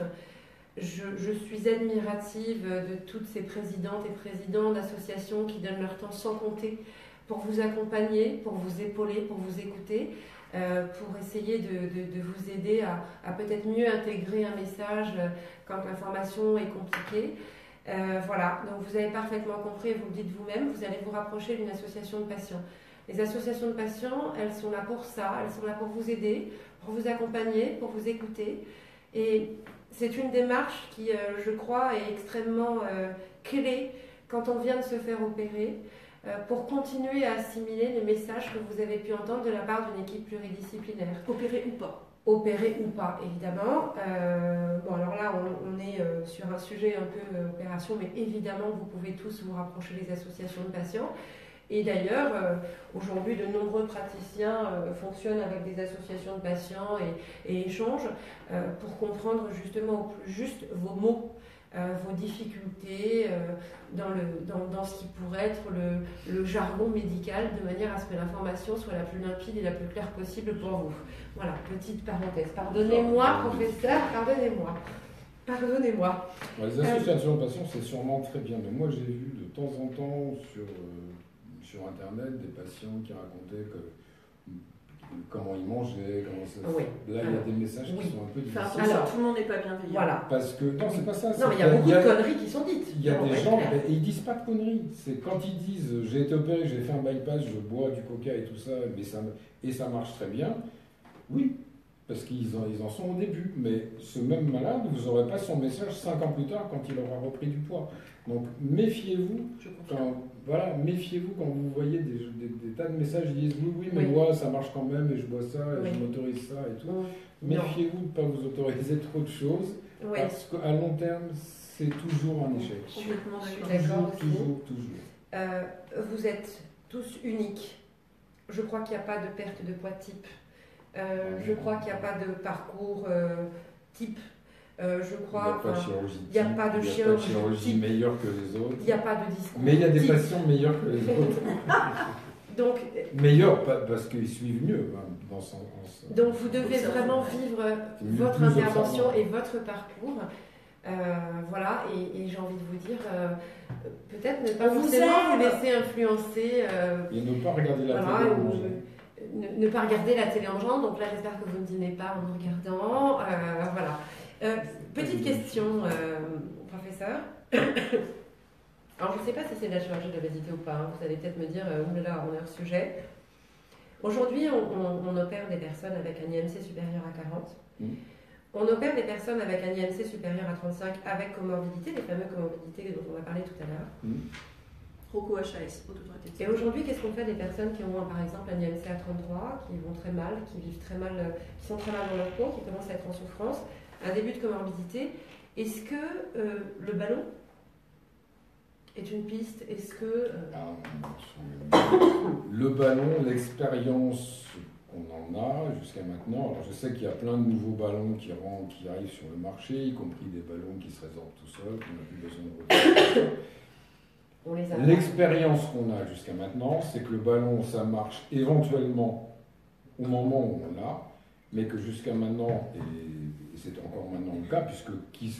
Je suis admirative de toutes ces présidentes et présidents d'associations qui donnent leur temps sans compter pour vous accompagner, pour vous épauler, pour vous écouter, pour essayer de vous aider à peut-être mieux intégrer un message quand l'information est compliquée. Voilà, donc vous avez parfaitement compris, vous le dites vous-même, vous allez vous rapprocher d'une association de patients. Les associations de patients, elles sont là pour ça, elles sont là pour vous aider, pour vous accompagner, pour vous écouter. Et c'est une démarche qui, je crois, est extrêmement clé quand on vient de se faire opérer pour continuer à assimiler les messages que vous avez pu entendre de la part d'une équipe pluridisciplinaire. Opéré ou pas. Opéré ou pas, évidemment. Bon, alors là, on est sur un sujet un peu opération, mais évidemment, vous pouvez tous vous rapprocher des associations de patients. Et d'ailleurs, aujourd'hui, de nombreux praticiens fonctionnent avec des associations de patients et échangent pour comprendre justement au plus juste vos mots, vos difficultés dans ce qui pourrait être le jargon médical, de manière à ce que l'information soit la plus limpide et la plus claire possible pour vous. Voilà, petite parenthèse. Pardonnez-moi, professeur, pardonnez-moi. Les associations de patients, c'est sûrement très bien, mais moi j'ai vu de temps en temps sur Internet des patients qui racontaient comment ils mangeaient, comment ça. Oui. Là, il y a des messages qui sont un peu difficiles. Alors, tout le monde n'est pas bienveillant. Voilà. Parce que, non, c'est pas ça. Non, mais il y a beaucoup de conneries qui sont dites. Il y a des gens, et ils disent pas de conneries. C'est quand ils disent j'ai été opéré, j'ai fait un bypass, je bois du coca et tout ça, et ça marche très bien. Oui, parce qu'ils en sont au début. Mais ce même malade, vous n'aurez pas son message 5 ans plus tard quand il aura repris du poids. Donc méfiez-vous. Méfiez-vous quand vous voyez des tas de messages qui disent oui, mais moi ça marche quand même et je bois ça et je m'autorise ça et tout. Méfiez-vous de ne pas vous autoriser trop de choses parce qu'à long terme, c'est toujours un échec. Complètement d'accord. Toujours. Vous êtes tous uniques. Je crois qu'il n'y a pas de perte de poids type. Je crois qu'il n'y a pas de parcours type. Je crois il n'y a pas de chirurgie meilleure que les autres. Il n'y a pas de discours. Mais il y a des patients meilleurs que les autres. Donc, meilleurs parce qu'ils suivent mieux dans son sens. Donc vous devez vraiment vivre votre intervention et votre parcours. Voilà, et j'ai envie de vous dire, peut-être ne pas forcément vous laisser influencer. Et ne pas regarder la télé. Ne pas regarder la télé en genre. Donc là, j'espère que vous ne dînez pas en regardant. Voilà. Petite question, professeur. Alors, je ne sais pas si c'est de la chirurgie de l'obésité ou pas, hein. Vous allez peut-être me dire, oulala, on est hors sujet. Aujourd'hui, on opère des personnes avec un IMC supérieur à 40. On opère des personnes avec un IMC supérieur à 35 avec comorbidité, les fameuses comorbidités dont on a parlé tout à l'heure. Roco HAS, Et aujourd'hui, qu'est-ce qu'on fait des personnes qui ont par exemple un IMC à 33, qui vont très mal, qui vivent très mal, qui sont très mal dans leur peau, qui commencent à être en souffrance, un début de comorbidité? Est-ce que le ballon est une piste? Est-ce que... Le ballon, l'expérience qu'on en a jusqu'à maintenant, alors je sais qu'il y a plein de nouveaux ballons qui arrivent sur le marché, y compris des ballons qui se résorbent tout seuls, qu'on n'a plus besoin de retirer. L'expérience qu'on a jusqu'à maintenant, c'est que le ballon, ça marche éventuellement au moment où on l'a, mais que jusqu'à maintenant, et c'est encore maintenant le cas, puisque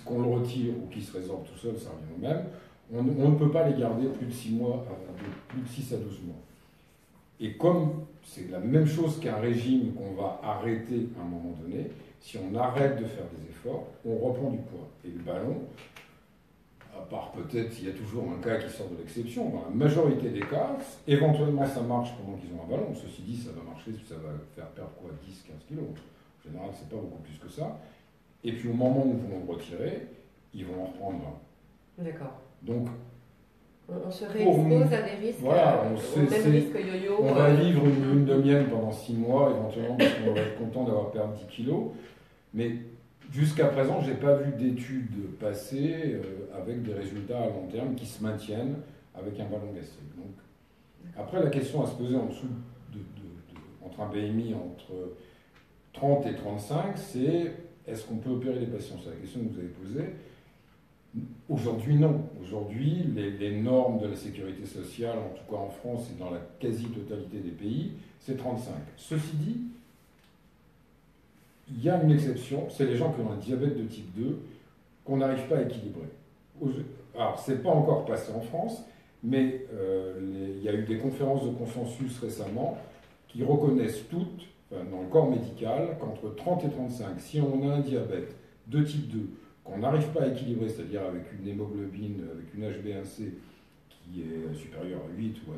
qu'on le retire ou qu'il se résorbe tout seul, ça revient au même, on ne peut pas les garder plus de 6 à 12 mois. Et comme c'est la même chose qu'un régime qu'on va arrêter à un moment donné, si on arrête de faire des efforts, on reprend du poids. Et le ballon, à part peut-être, il y a toujours un cas qui sort de l'exception, dans la majorité des cas, éventuellement ça marche pendant qu'ils ont un ballon. Ceci dit, ça va marcher, ça va faire perdre quoi, 10-15 kilos. En général, c'est pas beaucoup plus que ça. Et puis au moment où ils vont le retirer, ils vont en reprendre un. D'accord. Donc, on se réexpose à des risques, voilà, au même risque yo-yo. On va vivre une lune de miel pendant 6 mois, éventuellement, parce qu'on va être content d'avoir perdu 10 kilos. Mais jusqu'à présent, je n'ai pas vu d'études passer avec des résultats à long terme qui se maintiennent avec un ballon gastrique. Donc, après, la question à se poser en dessous entre un BMI entre 30 et 35, c'est est-ce qu'on peut opérer les patients? C'est la question que vous avez posée. Aujourd'hui, non. Aujourd'hui, les normes de la sécurité sociale, en tout cas en France et dans la quasi-totalité des pays, c'est 35. Ceci dit, il y a une exception, c'est les gens qui ont un diabète de type 2 qu'on n'arrive pas à équilibrer. Alors, ce n'est pas encore passé en France, mais il y a eu des conférences de consensus récemment qui reconnaissent toutes, dans le corps médical, qu'entre 30 et 35, si on a un diabète de type 2, qu'on n'arrive pas à équilibrer, c'est-à-dire avec une hémoglobine, avec une HbA1c qui est supérieure à 8 ou à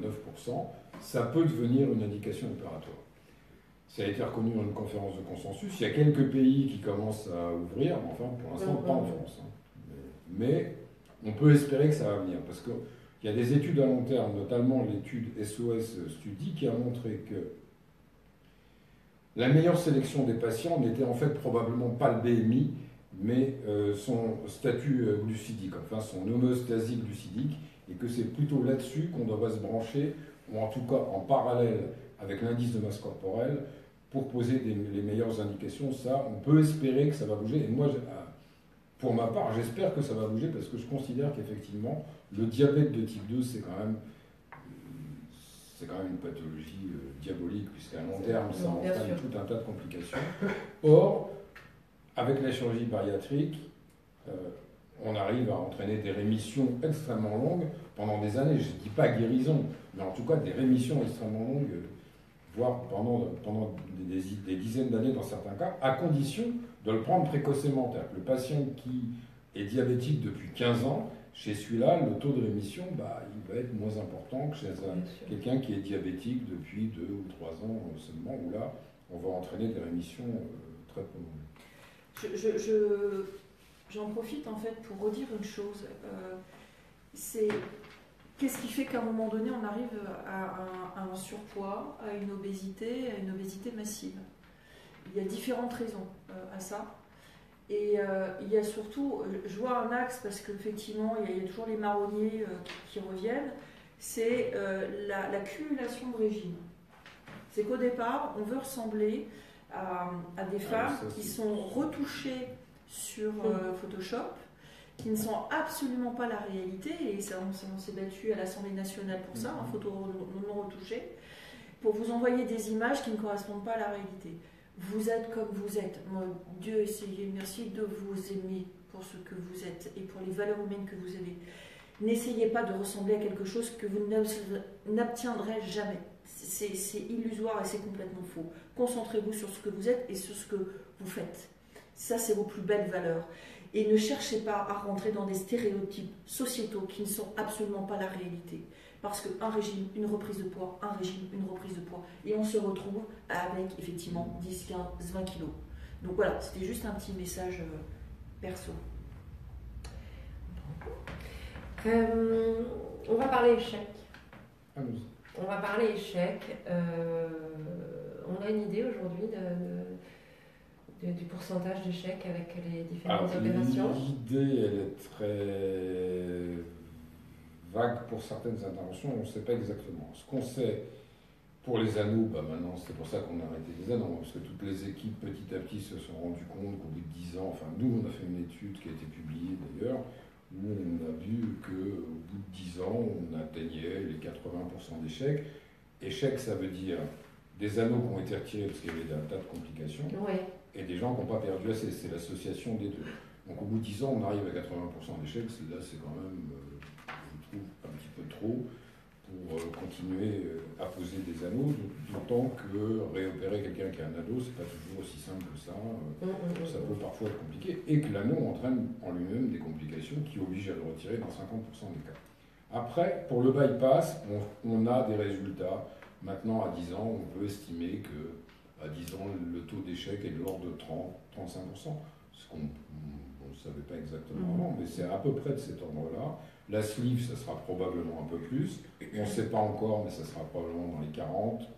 9%, ça peut devenir une indication opératoire. Ça a été reconnu dans une conférence de consensus. Il y a quelques pays qui commencent à ouvrir, mais enfin, pour l'instant, pas en France. Mais on peut espérer que ça va venir, parce qu'il y a des études à long terme, notamment l'étude SOS Study, qui a montré que la meilleure sélection des patients n'était en fait probablement pas le BMI, mais son statut glucidique, enfin son homéostasie glucidique, et que c'est plutôt là-dessus qu'on devrait se brancher, ou en tout cas en parallèle avec l'indice de masse corporelle, pour poser les meilleures indications. Ça, on peut espérer que ça va bouger, et moi, pour ma part, j'espère que ça va bouger, parce que je considère qu'effectivement, le diabète de type 2, c'est quand même une pathologie diabolique, puisqu'à long terme, ça entraîne tout un tas de complications. Or, avec la chirurgie bariatrique, on arrive à entraîner des rémissions extrêmement longues pendant des années. Je ne dis pas guérison, mais en tout cas des rémissions extrêmement longues, voire pendant des dizaines d'années dans certains cas, à condition de le prendre précocement. Le patient qui est diabétique depuis 15 ans, chez celui-là, le taux de rémission, il va être moins important que chez quelqu'un qui est diabétique depuis 2 ou 3 ans seulement, où là, on va entraîner des rémissions très prolongées. J'en profite en fait pour redire une chose. C'est qu'est-ce qui fait qu'à un moment donné on arrive à un surpoids, à une obésité massive. Il y a différentes raisons à ça. Et il y a surtout, je vois un axe parce qu'effectivement il y a toujours les marronniers qui reviennent, c'est la cumulation de régimes. C'est qu'au départ on veut ressembler à des femmes qui sont retouchées sur Photoshop, qui ne sont absolument pas la réalité, et ça, on s'est battu à l'Assemblée nationale pour ça, en photo non retouchée, pour vous envoyer des images qui ne correspondent pas à la réalité. Vous êtes comme vous êtes. Moi, Dieu essayez, merci de vous aimer pour ce que vous êtes et pour les valeurs humaines que vous avez. N'essayez pas de ressembler à quelque chose que vous n'obtiendrez jamais. C'est illusoire et c'est complètement faux. Concentrez-vous sur ce que vous êtes et sur ce que vous faites. Ça, c'est vos plus belles valeurs. Et ne cherchez pas à rentrer dans des stéréotypes sociétaux qui ne sont absolument pas la réalité. Parce qu'un régime, une reprise de poids, un régime, une reprise de poids. Et on se retrouve avec effectivement 10, 15, 20 kilos. Donc voilà, c'était juste un petit message perso. On va parler échec. Allons-y. On va parler échec. On a une idée aujourd'hui du pourcentage d'échecs avec les différentes opérations? L'idée, elle est très vague pour certaines interventions, on ne sait pas exactement. Ce qu'on sait pour les anneaux, maintenant c'est pour ça qu'on a arrêté les anneaux, parce que toutes les équipes petit à petit se sont rendues compte qu'au bout de 10 ans, enfin nous on a fait une étude qui a été publiée d'ailleurs, où on a vu qu'au bout de 10 ans, on atteignait les 80% d'échecs. Échec, ça veut dire des anneaux qui ont été retirés parce qu'il y avait un tas de complications, et des gens qui n'ont pas perdu assez, c'est l'association des deux. Donc au bout de 10 ans, on arrive à 80% d'échecs, là c'est quand même, je trouve, un petit peu trop pour continuer à poser des anneaux, d'autant que réopérer quelqu'un qui a un anneau, c'est pas toujours aussi simple que ça, ça peut parfois être compliqué, et que l'anneau entraîne en lui-même des complications qui obligent à le retirer dans 50% des cas. Après, pour le bypass, on a des résultats. Maintenant, à 10 ans, on peut estimer qu'à 10 ans, le taux d'échec est de l'ordre de 30-35%. Ce qu'on ne savait pas exactement avant, mais c'est à peu près de cet ordre-là. La sleeve, ça sera probablement un peu plus. On ne sait pas encore, mais ça sera probablement dans les 40,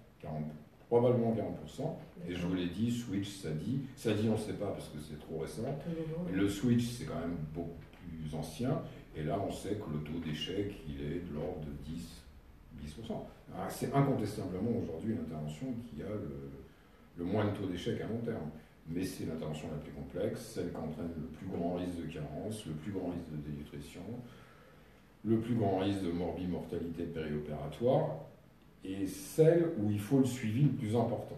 probablement 40%. Et je vous l'ai dit, switch, ça dit, on ne sait pas parce que c'est trop récent. Le switch, c'est quand même beaucoup plus ancien. Et là, on sait que le taux d'échec, il est de l'ordre de 10%. C'est incontestablement aujourd'hui l'intervention qui a le moins de taux d'échec à long terme. Mais c'est l'intervention la plus complexe, celle qui entraîne le plus grand risque de carence, le plus grand risque de dénutrition, le plus grand risque de morbimortalité périopératoire, et celle où il faut le suivi le plus important.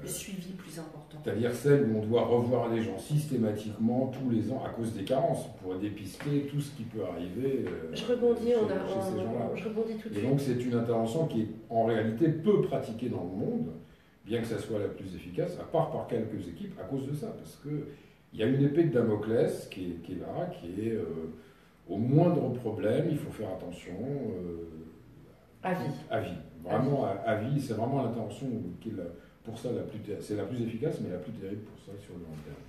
Le suivi plus important. C'est-à-dire celle où on doit revoir les gens systématiquement tous les ans à cause des carences pour dépister tout ce qui peut arriver je rebondis, chez ces gens-là. Je rebondis tout de suite. Et donc c'est une intervention qui est en réalité peu pratiquée dans le monde, bien que ça soit la plus efficace, à part par quelques équipes à cause de ça, parce qu'il y a une épée de Damoclès qui est là, qui est au moindre problème, il faut faire attention. À vie. À vie. Vraiment à vie, c'est vraiment l'intervention qui est pour ça c'est la plus efficace, mais la plus terrible pour ça sur le long terme.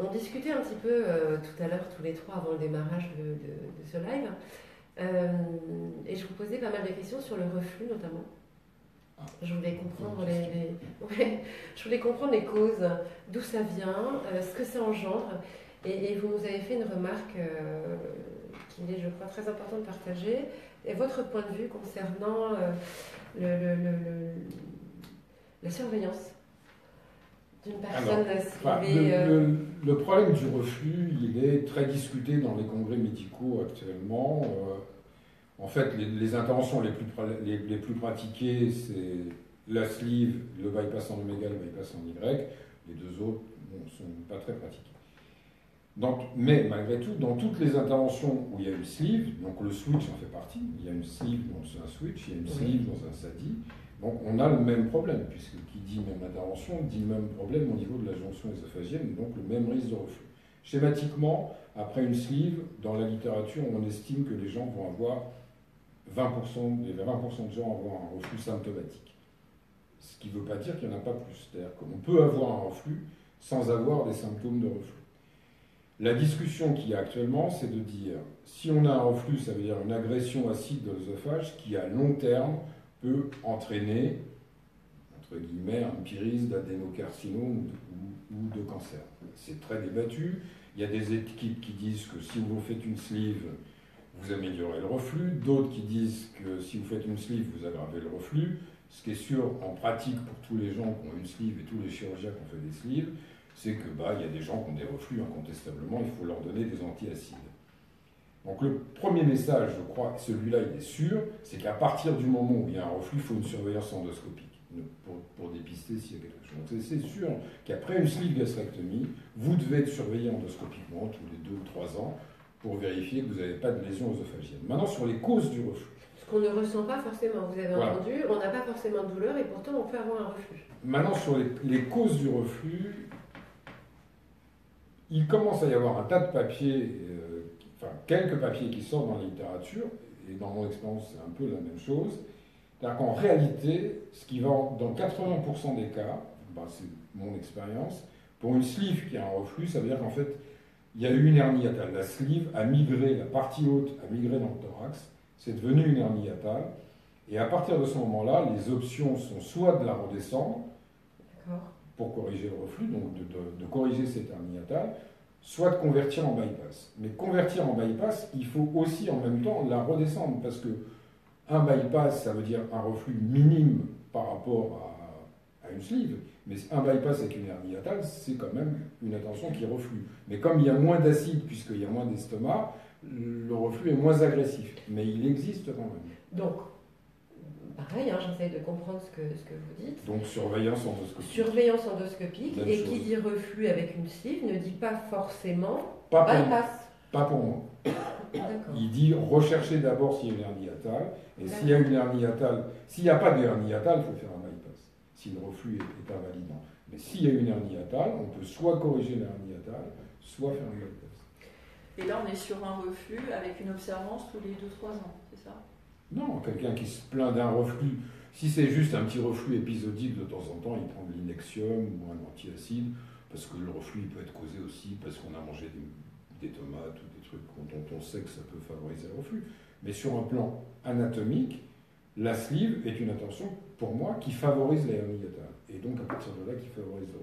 On discutait un petit peu tout à l'heure, tous les trois, avant le démarrage de ce live, et je vous posais pas mal de questions sur le reflux notamment. Je voulais comprendre je voulais comprendre les causes, d'où ça vient, ce que ça engendre, et vous nous avez fait une remarque qu'il est, je crois, très important de partager, et votre point de vue concernant la surveillance d'une personne le problème du reflux, il est très discuté dans les congrès médicaux actuellement. En fait, les interventions les plus pratiquées, c'est la sleeve, le bypass en oméga, le bypass en Y. Les deux autres ne sont pas très pratiqués. Mais malgré tout, dans toutes les interventions où il y a une sleeve, donc le switch en fait partie, il y a une sleeve dans un switch, il y a une sleeve dans un SADI, donc on a le même problème, puisque qui dit même intervention dit le même problème au niveau de la jonction ésophagienne, donc le même risque de reflux. Schématiquement, après une sleeve, dans la littérature, on estime que les gens vont avoir 20% de gens vont avoir un reflux symptomatique. Ce qui ne veut pas dire qu'il n'y en a pas plus. C'est-à-dire qu'on peut avoir un reflux sans avoir des symptômes de reflux. La discussion qu'il y a actuellement, c'est de dire, si on a un reflux, ça veut dire une agression acide de l'œsophage qui, à long terme, peut entraîner, entre guillemets, un petit risque d'adénocarcinome ou de cancer. C'est très débattu. Il y a des équipes qui disent que si vous faites une sleeve, vous améliorez le reflux. D'autres qui disent que si vous faites une sleeve, vous aggravez le reflux. Ce qui est sûr, en pratique, pour tous les gens qui ont une sleeve et tous les chirurgiens qui ont fait des sleeves, c'est que il y a des gens qui ont des reflux incontestablement, il faut leur donner des antiacides. Donc le premier message, je crois, celui-là il est sûr, c'est qu'à partir du moment où il y a un reflux, il faut une surveillance endoscopique pour dépister s'il y a quelque chose. Donc c'est sûr qu'après une sleeve gastrectomie, vous devez être surveillé endoscopiquement tous les 2 ou 3 ans pour vérifier que vous n'avez pas de lésion œsophagienne. Maintenant sur les causes du reflux. Ce qu'on ne ressent pas forcément, vous avez entendu, on n'a pas forcément de douleur et pourtant on peut avoir un reflux. Maintenant sur les causes du reflux, il commence à y avoir un tas de papiers, quelques papiers qui sortent dans la littérature, et dans mon expérience, c'est un peu la même chose. C'est-à-dire qu'en réalité, ce qui va dans 80% des cas, c'est mon expérience, pour une sleeve qui a un reflux, ça veut dire qu'en fait, il y a eu une hernie hiatale. La sleeve a migré, la partie haute a migré dans le thorax, c'est devenu une hernie hiatale, et à partir de ce moment-là, les options sont soit de la redescendre, pour corriger le reflux, donc de corriger cette hernie hiatale, soit de convertir en bypass. Mais convertir en bypass, il faut aussi en même temps la redescendre, parce que un bypass, ça veut dire un reflux minime par rapport à une sleeve, mais un bypass avec une hernie hiatale, c'est quand même une attention qui reflue. Mais comme il y a moins d'acide, puisqu'il y a moins d'estomac, le reflux est moins agressif, mais il existe quand même. Donc, pareil, j'essaie de comprendre ce que vous dites. Donc surveillance endoscopique. Surveillance endoscopique, Même et chose. qui dit reflux avec une sleeve ne dit pas forcément Pas bypass. Pas pour moi. D'accord. Il dit rechercher d'abord s'il y a une hernie hiatale, et s'il y a une hernie hiatale, s'il n'y a pas de hernie hiatale, il faut faire un bypass, si le reflux est invalidant. Mais s'il y a une hernie hiatale, on peut soit corriger la hernie hiatale, soit faire un bypass. Et là, on est sur un reflux avec une observance tous les 2-3 ans, c'est ça? Non, quelqu'un qui se plaint d'un reflux, si c'est juste un petit reflux épisodique de temps en temps, il prend de l'inexium ou un antiacide, parce que le reflux il peut être causé aussi parce qu'on a mangé des tomates ou des trucs dont on sait que ça peut favoriser le reflux. Mais sur un plan anatomique, la sleeve est une attention, pour moi, qui favorise la hernie hiatale. Et donc, à partir de là, qui favorise le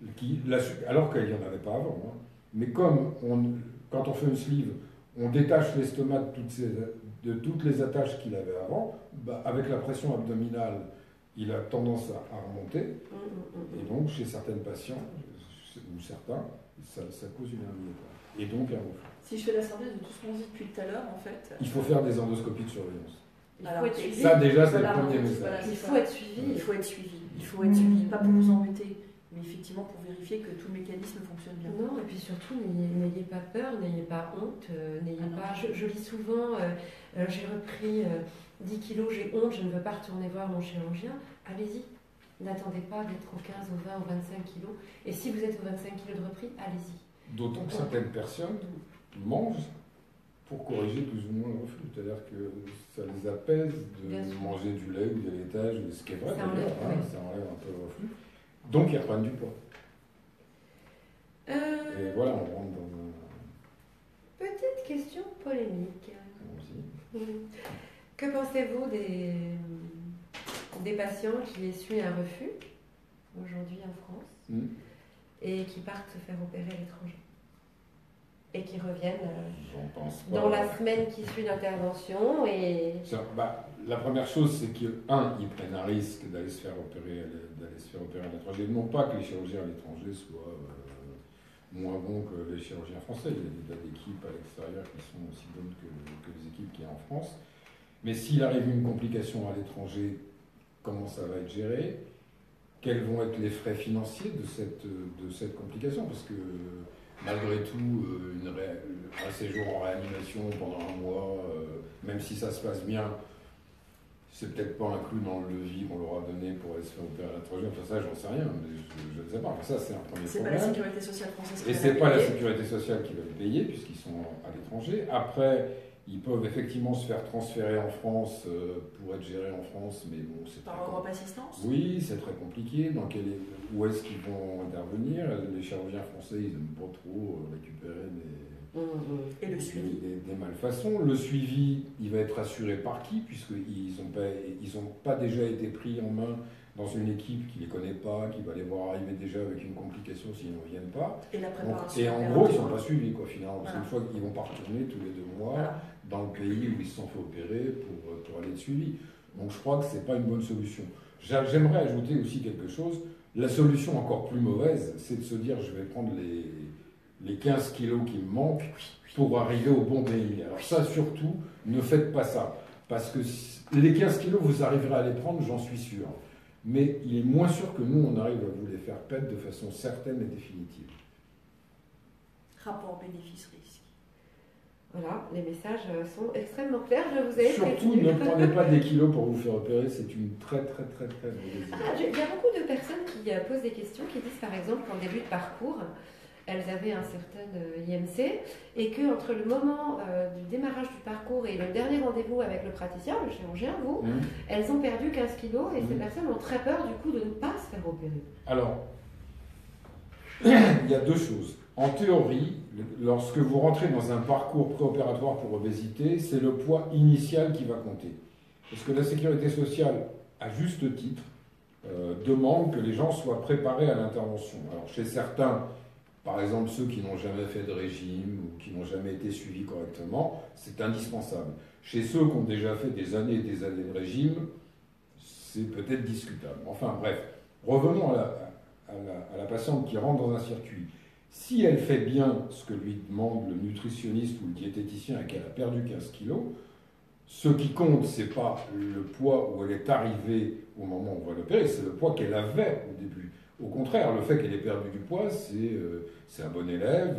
reflux. Alors qu'il n'y en avait pas avant. Mais comme quand on fait une sleeve, on détache l'estomac de toutes les attaches qu'il avait avant, avec la pression abdominale, il a tendance à remonter. Et donc, chez certaines patients, ou certains, ça cause une hernie hiatale. Et donc un reflux. Si je fais la synthèse de tout ce qu'on dit depuis tout à l'heure, en fait... Il faut faire des endoscopies de surveillance. Il faut être suivi. Ça, déjà, c'est Voilà, le premier voilà, message. Il faut être suivi. Il faut être suivi. Il faut être suivi, pas pour vous embêter, mais effectivement pour vérifier que tout le mécanisme fonctionne bien. Non, et puis surtout, n'ayez pas peur, n'ayez pas honte, n'ayez pas... Je lis souvent, j'ai repris 10 kilos, j'ai honte, je ne veux pas retourner voir mon chirurgien. Allez-y, n'attendez pas d'être au 15, au 20, au 25 kilos. Et si vous êtes au 25 kilos de repris, allez-y. D'autant que certaines personnes mangent pour corriger plus ou moins le reflux. C'est-à-dire que ça les apaise de manger du lait ou des laitages, ce qui est vrai, ça enlève, ça enlève un peu le reflux. Donc ils reprennent du poids. Et voilà, on rentre dans un... Petite question polémique. Que pensez-vous des patients qui essuient un reflux, aujourd'hui en France, et qui partent se faire opérer à l'étranger et qui reviennent dans la semaine qui suit l'intervention la première chose, c'est qu'ils prennent un risque d'aller se faire opérer à l'étranger. Non pas que les chirurgiens à l'étranger soient moins bons que les chirurgiens français. Il y a des tas d'équipes à l'extérieur qui sont aussi bonnes que les équipes qu'il y a en France. Mais s'il arrive une complication à l'étranger, comment ça va être géré? Quels vont être les frais financiers de cette complication? Parce que malgré tout, un séjour en réanimation pendant un mois, même si ça se passe bien, c'est peut-être pas inclus dans le devis qu'on leur a donné pour aller se faire opérer à l'étranger. Enfin, ça, j'en sais rien, mais je ne sais pas. Enfin, ça, c'est un premier problème. C'est pas la sécurité sociale française qui va le payer. Et c'est pas la sécurité sociale qui va le payer, puisqu'ils sont à l'étranger. Après, ils peuvent effectivement se faire transférer en France pour être gérés en France, mais bon, c'est par Europe Assistance. Oui, c'est très compliqué. Où est-ce qu'ils vont intervenir? Les chirurgiens français, ils n'aiment pas trop récupérer des malfaçons. Le suivi, il va être assuré par qui? Puisqu'ils n'ont pas déjà été pris en main dans une équipe qui ne les connaît pas, qui va les voir arriver déjà avec une complication s'ils ne reviennent pas. Et la préparation. Et en gros, ils ne sont pas suivis, finalement. Parce qu'une fois qu'ils ne vont pas retourner tous les 2 mois dans le pays où ils se sont fait opérer pour aller de suivi. Donc je crois que ce n'est pas une bonne solution. J'aimerais ajouter aussi quelque chose. La solution encore plus mauvaise, c'est de se dire je vais prendre les 15 kilos qui me manquent pour arriver au bon pays. Alors ça, surtout, ne faites pas ça. Parce que les 15 kilos, vous arriverez à les prendre, j'en suis sûr. Mais il est moins sûr que nous, on arrive à vous les faire perdre de façon certaine et définitive. Rapport bénéfice-risque. Voilà, les messages sont extrêmement clairs, je vous ai Surtout, ne prenez pas des kilos pour vous faire opérer, c'est une très mauvaise idée. Il y a beaucoup de personnes qui posent des questions, qui disent par exemple qu'en début de parcours, elles avaient un certain IMC, et qu'entre le moment du démarrage du parcours et le dernier rendez-vous avec le praticien, le chirurgien, elles ont perdu 15 kilos, et ces personnes ont très peur du coup de ne pas se faire opérer. Alors, il y a deux choses. En théorie, lorsque vous rentrez dans un parcours préopératoire pour obésité, c'est le poids initial qui va compter. Parce que la sécurité sociale, à juste titre, demande que les gens soient préparés à l'intervention. Alors chez certains, par exemple ceux qui n'ont jamais fait de régime ou qui n'ont jamais été suivis correctement, c'est indispensable. Chez ceux qui ont déjà fait des années et des années de régime, c'est peut-être discutable. Enfin bref, revenons à la patiente qui rentre dans un circuit. Si elle fait bien ce que lui demande le nutritionniste ou le diététicien et qu'elle a perdu 15 kilos, ce qui compte, ce n'est pas le poids où elle est arrivée au moment où on va l'opérer, c'est le poids qu'elle avait au début. Au contraire, le fait qu'elle ait perdu du poids, c'est un bon élève.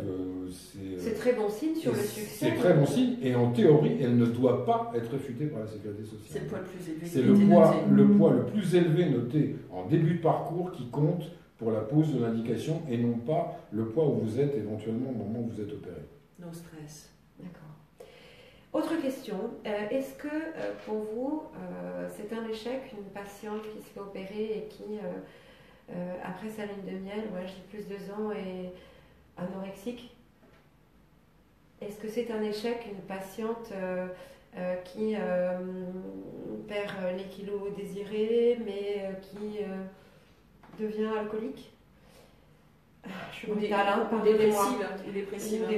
C'est très bon signe sur le succès. C'est très bon signe, et en théorie, elle ne doit pas être réfutée par la sécurité sociale. C'est le poids le plus élevé. C'est le poids le plus élevé noté en début de parcours qui compte pour la pose de l'indication, et non pas le poids où vous êtes éventuellement au moment où vous êtes opéré. No stress. D'accord. Autre question, est-ce que pour vous, c'est un échec une patiente qui se fait opérer et qui, après sa lune de miel, j'ai plus de 2 ans, est anorexique? Est-ce que c'est un échec une patiente qui perd les kilos désirés, mais qui devient alcoolique? Je suis brutale, pardonnez-moi. Ou dépressive. Oui,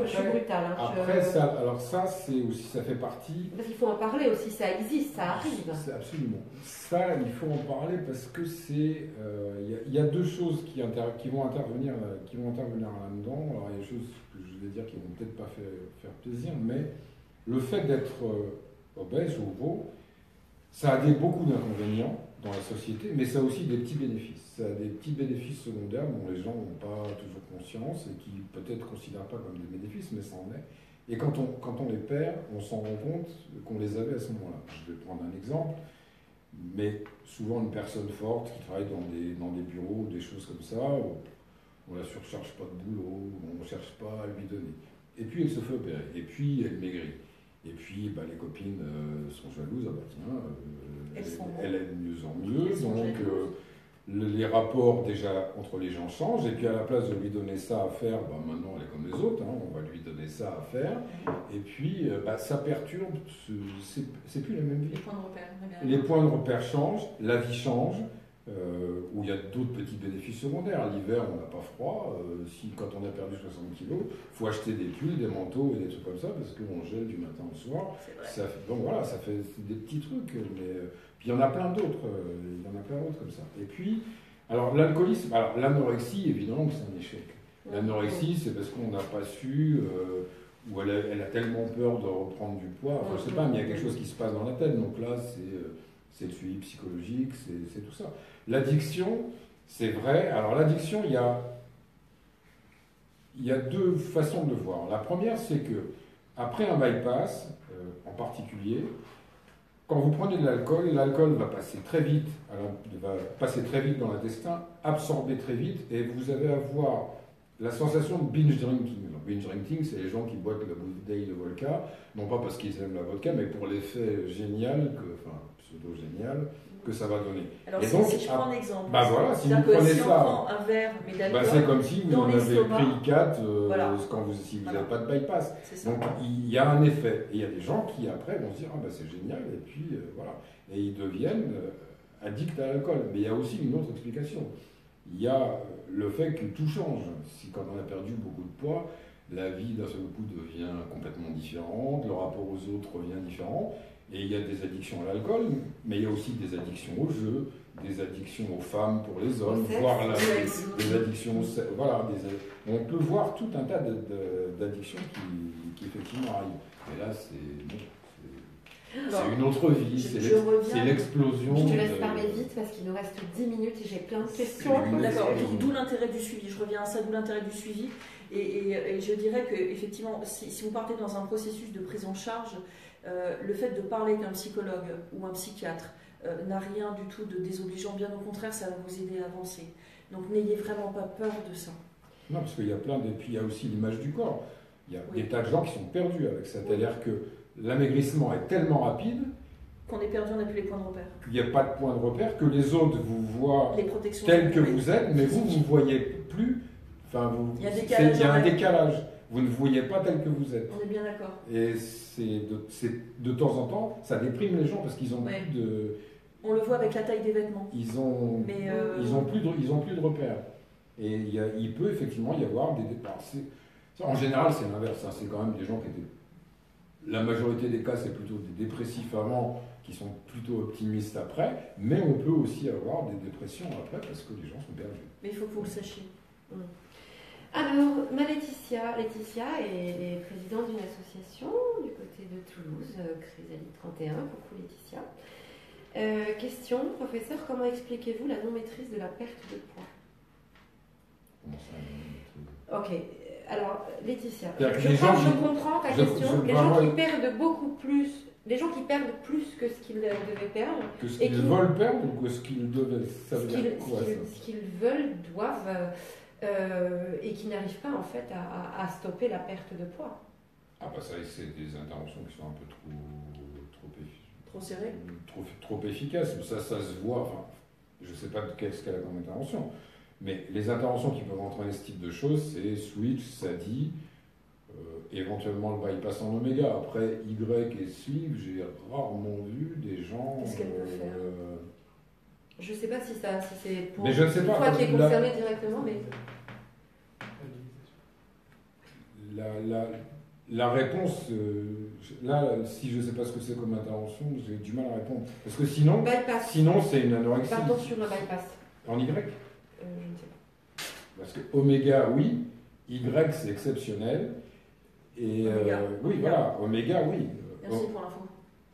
je suis brutale. Après, ça c'est aussi, ça fait partie. Parce qu'il faut en parler aussi, ça existe, ça arrive. Absolument. Ça, il faut en parler parce que c'est. Il y a deux choses qui vont intervenir là-dedans. Alors, il y a des choses que je vais dire qui vont peut-être pas faire plaisir, mais le fait d'être obèse ou gros, ça a beaucoup d'inconvénients dans la société, mais ça a aussi des petits bénéfices. Ça a des petits bénéfices secondaires dont les gens n'ont pas toujours conscience et qui peut-être ne considèrent pas comme des bénéfices, mais ça en est. Et quand on les perd, on s'en rend compte qu'on les avait à ce moment-là. Je vais prendre un exemple, mais souvent une personne forte qui travaille dans des bureaux, des choses comme ça, on ne la surcharge pas de boulot, on ne cherche pas à lui donner. Et puis elle se fait opérer, et puis elle maigrit. Et puis les copines sont jalouses, elle est de mieux en mieux, donc les rapports déjà entre les gens changent, et puis à la place de lui donner ça à faire, maintenant elle est comme les autres, on va lui donner ça à faire, et puis ça perturbe, c'est plus la même vie. Les points de repère. Les points de repère changent, la vie change, où il y a d'autres petits bénéfices secondaires. L'hiver, on n'a pas froid. Quand on a perdu 60 kilos, il faut acheter des pulls, des manteaux et des trucs comme ça parce qu'on gèle du matin au soir. Donc voilà, ça fait des petits trucs. Mais puis il y en a plein d'autres. Il y en a plein d'autres comme ça. Et puis, alors l'alcoolisme, l'anorexie, évidemment que c'est un échec. L'anorexie, c'est parce qu'on n'a pas su, ou elle a tellement peur de reprendre du poids. Enfin, je sais pas, mais il y a quelque chose qui se passe dans la tête. Donc là, c'est le suivi psychologique, c'est tout ça. L'addiction, c'est vrai. Alors l'addiction, il y a deux façons de le voir. La première, c'est que après un bypass, en particulier, quand vous prenez de l'alcool, l'alcool va passer très vite dans l'intestin, absorber très vite, et vous allez avoir la sensation de binge drinking. Alors, binge drinking, c'est les gens qui boivent la bouteille de vodka, non pas parce qu'ils aiment la vodka, mais pour l'effet génial, pseudo-génial, que ça va donner. Alors, et donc, si je prends un exemple, si vous prenez si on prend un verre d'alcool, c'est comme si vous en avez pris 4 si vous n'avez pas de bypass. Donc il y a un effet. Et il y a des gens qui après vont se dire c'est génial, et puis voilà. Et ils deviennent addicts à l'alcool. Mais il y a aussi une autre explication. Il y a le fait que tout change. Quand on a perdu beaucoup de poids, la vie d'un seul coup devient complètement différente, le rapport aux autres devient différent. Et il y a des addictions à l'alcool, mais il y a aussi des addictions au jeu, des addictions aux femmes pour les hommes, voire des addictions au sexe. Voilà, on peut voir tout un tas d'addictions qui effectivement arrivent. Et là, c'est une autre vie, c'est l'explosion. Je te laisse parler vite parce qu'il nous reste 10 minutes et j'ai plein de questions. D'accord, d'où l'intérêt du suivi. Je reviens à ça, d'où l'intérêt du suivi. Et je dirais qu'effectivement, si vous partez dans un processus de prise en charge, le fait de parler avec un psychologue ou un psychiatre n'a rien du tout de désobligeant, bien au contraire, ça va vous aider à avancer. Donc n'ayez vraiment pas peur de ça. Non, parce qu'il y a plein de... Puis il y a aussi l'image du corps. Il y a Oui. des tas de gens qui sont perdus avec ça. C'est-à-dire que l'amaigrissement est tellement rapide Qu'on est perdu, on n'a plus les points de repère. qu'il n'y a pas de point de repère, que les autres vous voient Les protections. tel que oui. vous êtes, mais vous ne voyez plus. Enfin, vous, Il y a décalage, il y a un ouais. décalage. Vous ne voyez pas tel que vous êtes. On est bien d'accord. Et de temps en temps, ça déprime les gens parce qu'ils ont Ouais. plus de... On le voit avec la taille des vêtements. Ils ont, Mais ils ont plus de repères. Et il peut effectivement y avoir des départs. En général, c'est l'inverse. Hein. C'est quand même des gens qui étaient... La majorité des cas, c'est plutôt des dépressifs avant, qui sont plutôt optimistes après. Mais on peut aussi avoir des dépressions après parce que les gens sont perdus. Mais il faut que vous le sachiez. Alors, ma Laetitia est présidente d'une association du côté de Toulouse, Chrysalide 31. Coucou Laetitia. Question, professeur, comment expliquez-vous la non-maîtrise de la perte de poids? Comment ça, Ok, alors Laetitia, C'est-à-dire que je les crois gens que je qui- comprends ta je- question. je- Les gens vraiment- qui perdent beaucoup plus, les gens qui perdent plus que ce qu'ils devaient perdre, que ce Et qu'ils qui- veulent perdre ou que ce qu'ils devaient... Ça ce veut qu'ils dire quoi, ça ce qu'ils veulent, doivent, et qui n'arrivent pas en fait à stopper la perte de poids. Ah bah ça, c'est des interventions qui sont un peu Trop serré. trop efficaces. Ça se voit. Enfin, je ne sais pas qu'est-ce qu'elle a comme intervention, mais les interventions qui peuvent entraîner ce type de choses, c'est switch, SADI, éventuellement le bypass en oméga. Après Y et sleeve, j'ai rarement vu des gens. Qu'est-ce qu'elle peut faire? Je ne sais pas si c'est pour Mais je ne sais pas, toi qui es la- concerné directement, mais La réponse, là, si je ne sais pas ce que c'est comme intervention, j'ai du mal à répondre. Parce que sinon, bypass. c'est une anorexie. Pardon sur un bypass. En Y? Je ne sais pas. Parce que oméga, oui. Y, c'est exceptionnel. Et Oméga. oui, voilà. Oméga, oui. Merci pour l'info.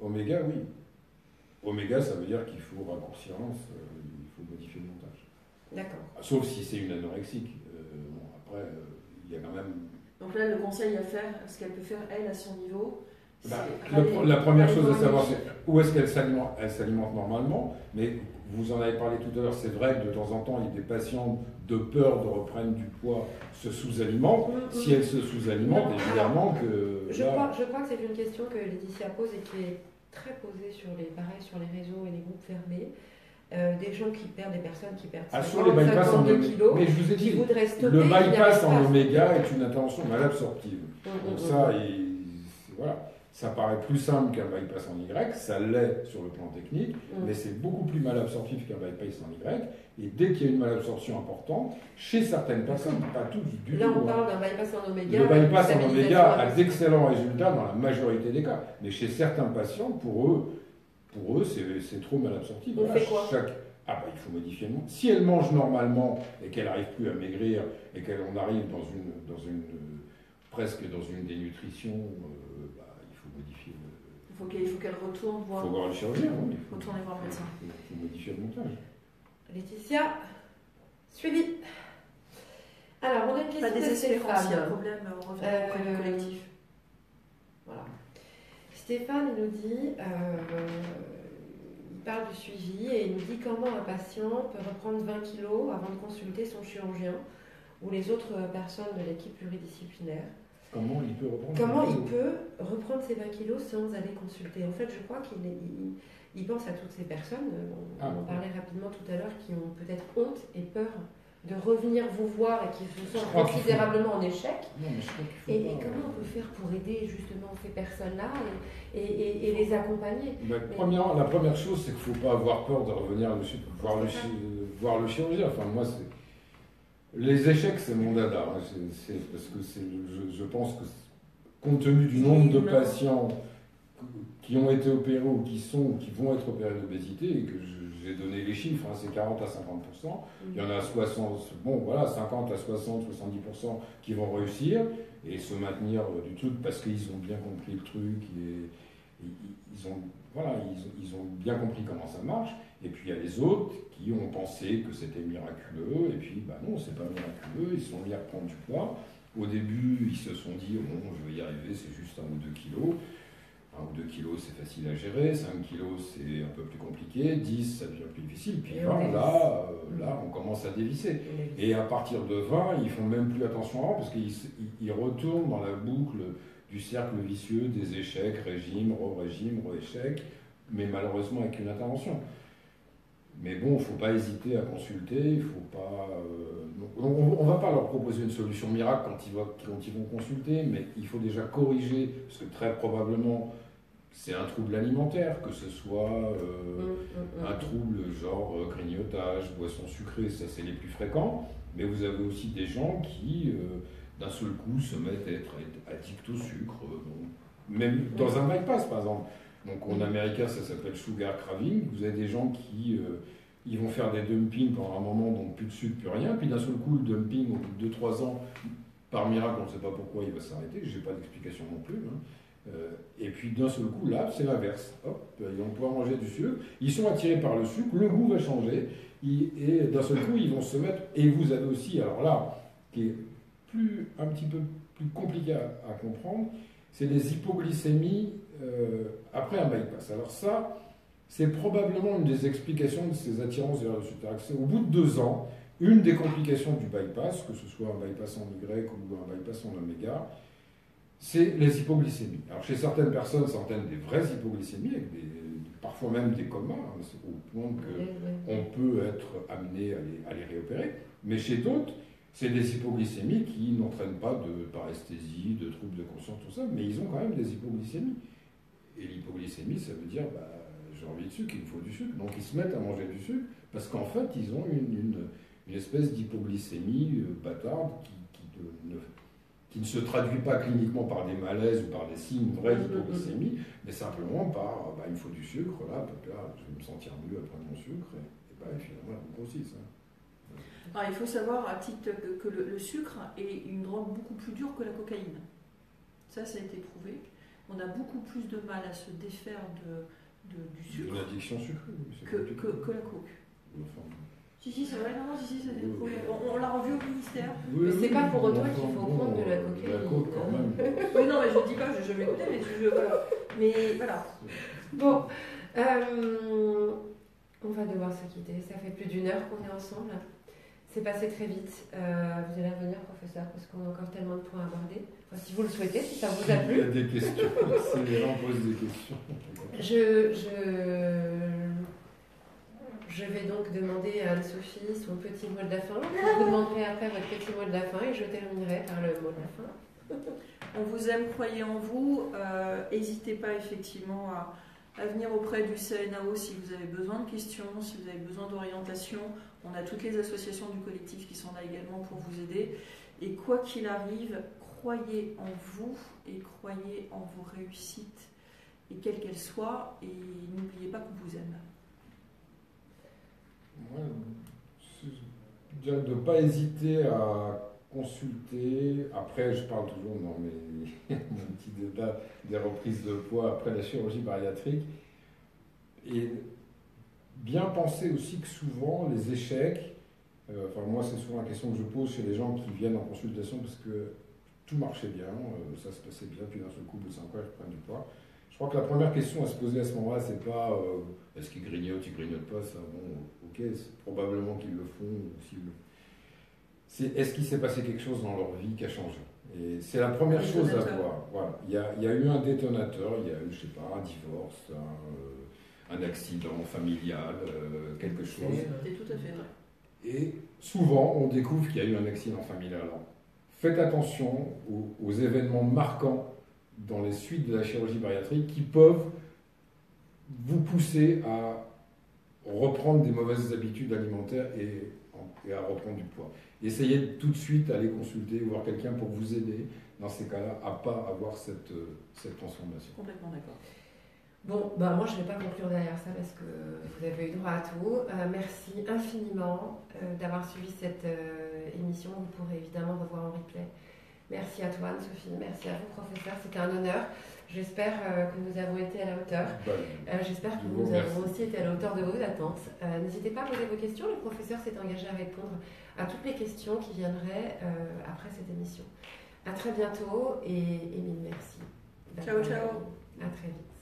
Oméga, oui. Oméga, ça veut dire qu'il faut raccourcir l'anse, il faut modifier le montage. D'accord. Sauf si c'est une anorexique. Bon, après, il y a quand même... Donc là, le conseil à faire, ce qu'elle peut faire, elle, à son niveau, c'est Bah, râler- la première râler chose à dans savoir, les- c'est où est-ce qu'elle s'alimente. Elle s'alimente normalement, mais vous en avez parlé tout à l'heure, c'est vrai que de temps en temps, il y a des patients de peur de reprendre du poids se sous-alimentent. Si elle se sous-alimente, Non, évidemment que... Je là, crois que c'est une question que Laetitia pose et qui est très posée sur les réseaux et les groupes fermés. Des gens qui perdent, des personnes qui perdent sur les 50, bypass en 52 kilos, Mais je vous ai qui dit, voudraient stopper. le qui n'arrivent bypass pas en à oméga stopper. est une intervention malabsorptive. Donc ça, voilà, ça paraît plus simple qu'un bypass en Y, ça l'est sur le plan technique, mais c'est beaucoup plus malabsorptif qu'un bypass en Y. Et dès qu'il y a une malabsorption importante, chez certaines personnes, pas toutes du Là, tout, on hein. parle d'un bypass en oméga. Le bypass avec en stabilisation oméga a avec- d'excellents résultats dans la majorité des cas. Mais chez certains patients, pour eux c'est trop malabsorptif. On fait quoi Ah bah, il faut modifier le monde. Si elle mange normalement et qu'elle n'arrive plus à maigrir et qu'on arrive presque dans une dénutrition, il faut modifier Il faut qu'elle retourne il voir. faut voir le chirurgien. Oui. Retourner voir le médecin. Il faut modifier le montage. Laetitia, suivi. Alors, on a une Pas question de désespérance, il y a un Stéphane. problème, revenez auprès du collectif. Voilà. Stéphane il nous dit, il parle du suivi et il nous dit comment un patient peut reprendre 20 kilos avant de consulter son chirurgien ou les autres personnes de l'équipe pluridisciplinaire. Comment il peut reprendre Comment il peut reprendre ces 20 kilos sans aller consulter? En fait, je crois qu'il pense à toutes ces personnes, on en parlait rapidement tout à l'heure, qui ont peut-être honte et peur de revenir vous voir et qui se sentent considérablement en échec. Non, mais je crois qu'il faut Et pas, comment on peut faire pour aider justement ces personnes-là et les accompagner? Premièrement, la première chose, c'est qu'il ne faut pas avoir peur de revenir voir le chirurgien. Enfin, moi, les échecs, c'est mon dada. Hein. C'est parce que je pense que, compte tenu du nombre de patients qui ont été opérés ou qui vont être opérés d'obésité, et que j'ai donné les chiffres, hein, c'est 40 à 50%, il y en a 50 à 60, 70% qui vont réussir et se maintenir du truc parce qu'ils ont bien compris le truc, ils ont bien compris comment ça marche. Et puis il y a les autres qui ont pensé que c'était miraculeux, et puis non, c'est pas miraculeux, ils se sont mis à reprendre du poids. Au début, ils se sont dit, bon, je vais y arriver, c'est juste 1 ou 2 kilos. 1 ou 2 kilos, c'est facile à gérer, 5 kilos, c'est un peu plus compliqué, 10, ça devient plus difficile, puis Et 20, là, on commence à dévisser. Et à partir de 20, ils font même plus attention avant, parce qu'ils retournent dans la boucle du cercle vicieux des échecs, régime, re-échec, mais malheureusement avec une intervention. Mais bon, il ne faut pas hésiter à consulter, il faut pas... on ne va pas leur proposer une solution miracle quand ils vont consulter, mais il faut déjà corriger, parce que très probablement, c'est un trouble alimentaire, que ce soit un trouble genre grignotage, boisson sucrée, ça c'est les plus fréquents, mais vous avez aussi des gens qui, d'un seul coup, se mettent à être addicts au sucre, même dans un bypass par exemple. Donc en américain, ça s'appelle sugar craving. Vous avez des gens qui ils vont faire des dumpings pendant un moment, donc plus de sucre, plus rien. Puis d'un seul coup, le dumping, au bout de 2-3 ans, par miracle, on ne sait pas pourquoi il va s'arrêter. Je n'ai pas d'explication non plus. Et puis d'un seul coup, là, c'est l'inverse. Hop, ils vont pouvoir manger du sucre. Ils sont attirés par le sucre, le goût va changer. Et d'un seul coup, ils vont se mettre... Et vous avez aussi, alors là, qui est un petit peu plus compliqué à comprendre, c'est les hypoglycémies après un bypass. Alors ça, c'est probablement une des explications de ces attirances vers le sucre. Au bout de 2 ans, une des complications du bypass, que ce soit un bypass en Y ou un bypass en oméga, c'est les hypoglycémies. Alors chez certaines personnes, ça entraîne des vraies hypoglycémies, avec parfois même des comas, au point qu'on peut être amené à les réopérer. Mais chez d'autres, c'est des hypoglycémies qui n'entraînent pas de paresthésie, de troubles de conscience, tout ça, mais ils ont quand même des hypoglycémies. Et l'hypoglycémie, ça veut dire, j'ai envie de sucre, il me faut du sucre. Donc ils se mettent à manger du sucre, parce qu'en fait, ils ont une espèce d'hypoglycémie bâtarde qui ne se traduit pas cliniquement par des malaises ou par des signes, une vraie hypoglycémie, mais simplement par, il me faut du sucre, là, je vais me sentir mieux après mon sucre, et finalement, on grossit ça. Alors, il faut savoir à titre que le sucre est une drogue beaucoup plus dure que la cocaïne. Ça a été prouvé. On a beaucoup plus de mal à se défaire du sucre. Une addiction sucrée, que la coke. Enfin, Si, c'est vrai, non, si, ça a été prouvé. On l'a revu au ministère. Mais c'est pas pour autant qu'il faut prendre de la cocaïne. La coke, quand même. Oui, non, mais je dis pas, je vais écouter, mais voilà. Bon, on va devoir se quitter. Ça fait plus d'1 heure qu'on est ensemble. C'est passé très vite. Vous allez revenir, professeur, parce qu'on a encore tellement de points à aborder. Enfin, si vous le souhaitez, si ça vous a plu. Il y a des questions. Si les gens posent des questions. Je vais donc demander à Anne-Sophie son petit mot de la fin. Je vous demanderai après votre petit mot de la fin et je terminerai par le mot de la fin. On vous aime, croyez en vous. N'hésitez pas effectivement à venir auprès du CNAO si vous avez besoin de questions, si vous avez besoin d'orientation. On a toutes les associations du collectif qui sont là également pour vous aider. Et quoi qu'il arrive, croyez en vous et croyez en vos réussites, et quelles qu'elles soient, et n'oubliez pas qu'on vous aime. De ne pas hésiter à consulter. Après, je parle toujours dans mon petit débat des reprises de poids après la chirurgie bariatrique. Et bien penser aussi que souvent, les échecs, moi, c'est souvent la question que je pose chez les gens qui viennent en consultation parce que tout marchait bien, ça se passait bien, puis d'un seul coup, au bout de 5 ans, je prends du poids. Je crois que la première question à se poser à ce moment-là, c'est pas est-ce qu'ils grignotent, ils grignotent pas, ça, bon, ok, c'est probablement qu'ils le font, c'est est-ce qu'il s'est passé quelque chose dans leur vie qui a changé. Et c'est la première chose à voir. Voilà. Il y a eu un détonateur, il y a eu, je sais pas, un divorce, un accident familial, quelque chose. C'est tout à fait vrai. Et souvent, on découvre qu'il y a eu un accident familial. Alors, faites attention aux événements marquants dans les suites de la chirurgie bariatrique qui peuvent vous pousser à reprendre des mauvaises habitudes alimentaires et à reprendre du poids. Essayez de tout de suite aller consulter ou voir quelqu'un pour vous aider dans ces cas-là à ne pas avoir cette transformation. Complètement d'accord. Bon, moi je ne vais pas conclure derrière ça parce que vous avez eu droit à tout. Merci infiniment d'avoir suivi cette émission. Vous pourrez évidemment revoir en replay. Merci à toi Anne-Sophie, merci à vous professeur, c'était un honneur. J'espère que nous avons été à la hauteur. J'espère que nous avons aussi été à la hauteur de vos attentes. N'hésitez pas à poser vos questions, le professeur s'est engagé à répondre à toutes les questions qui viendraient après cette émission. À très bientôt et mille merci. Ciao, ciao. À très vite.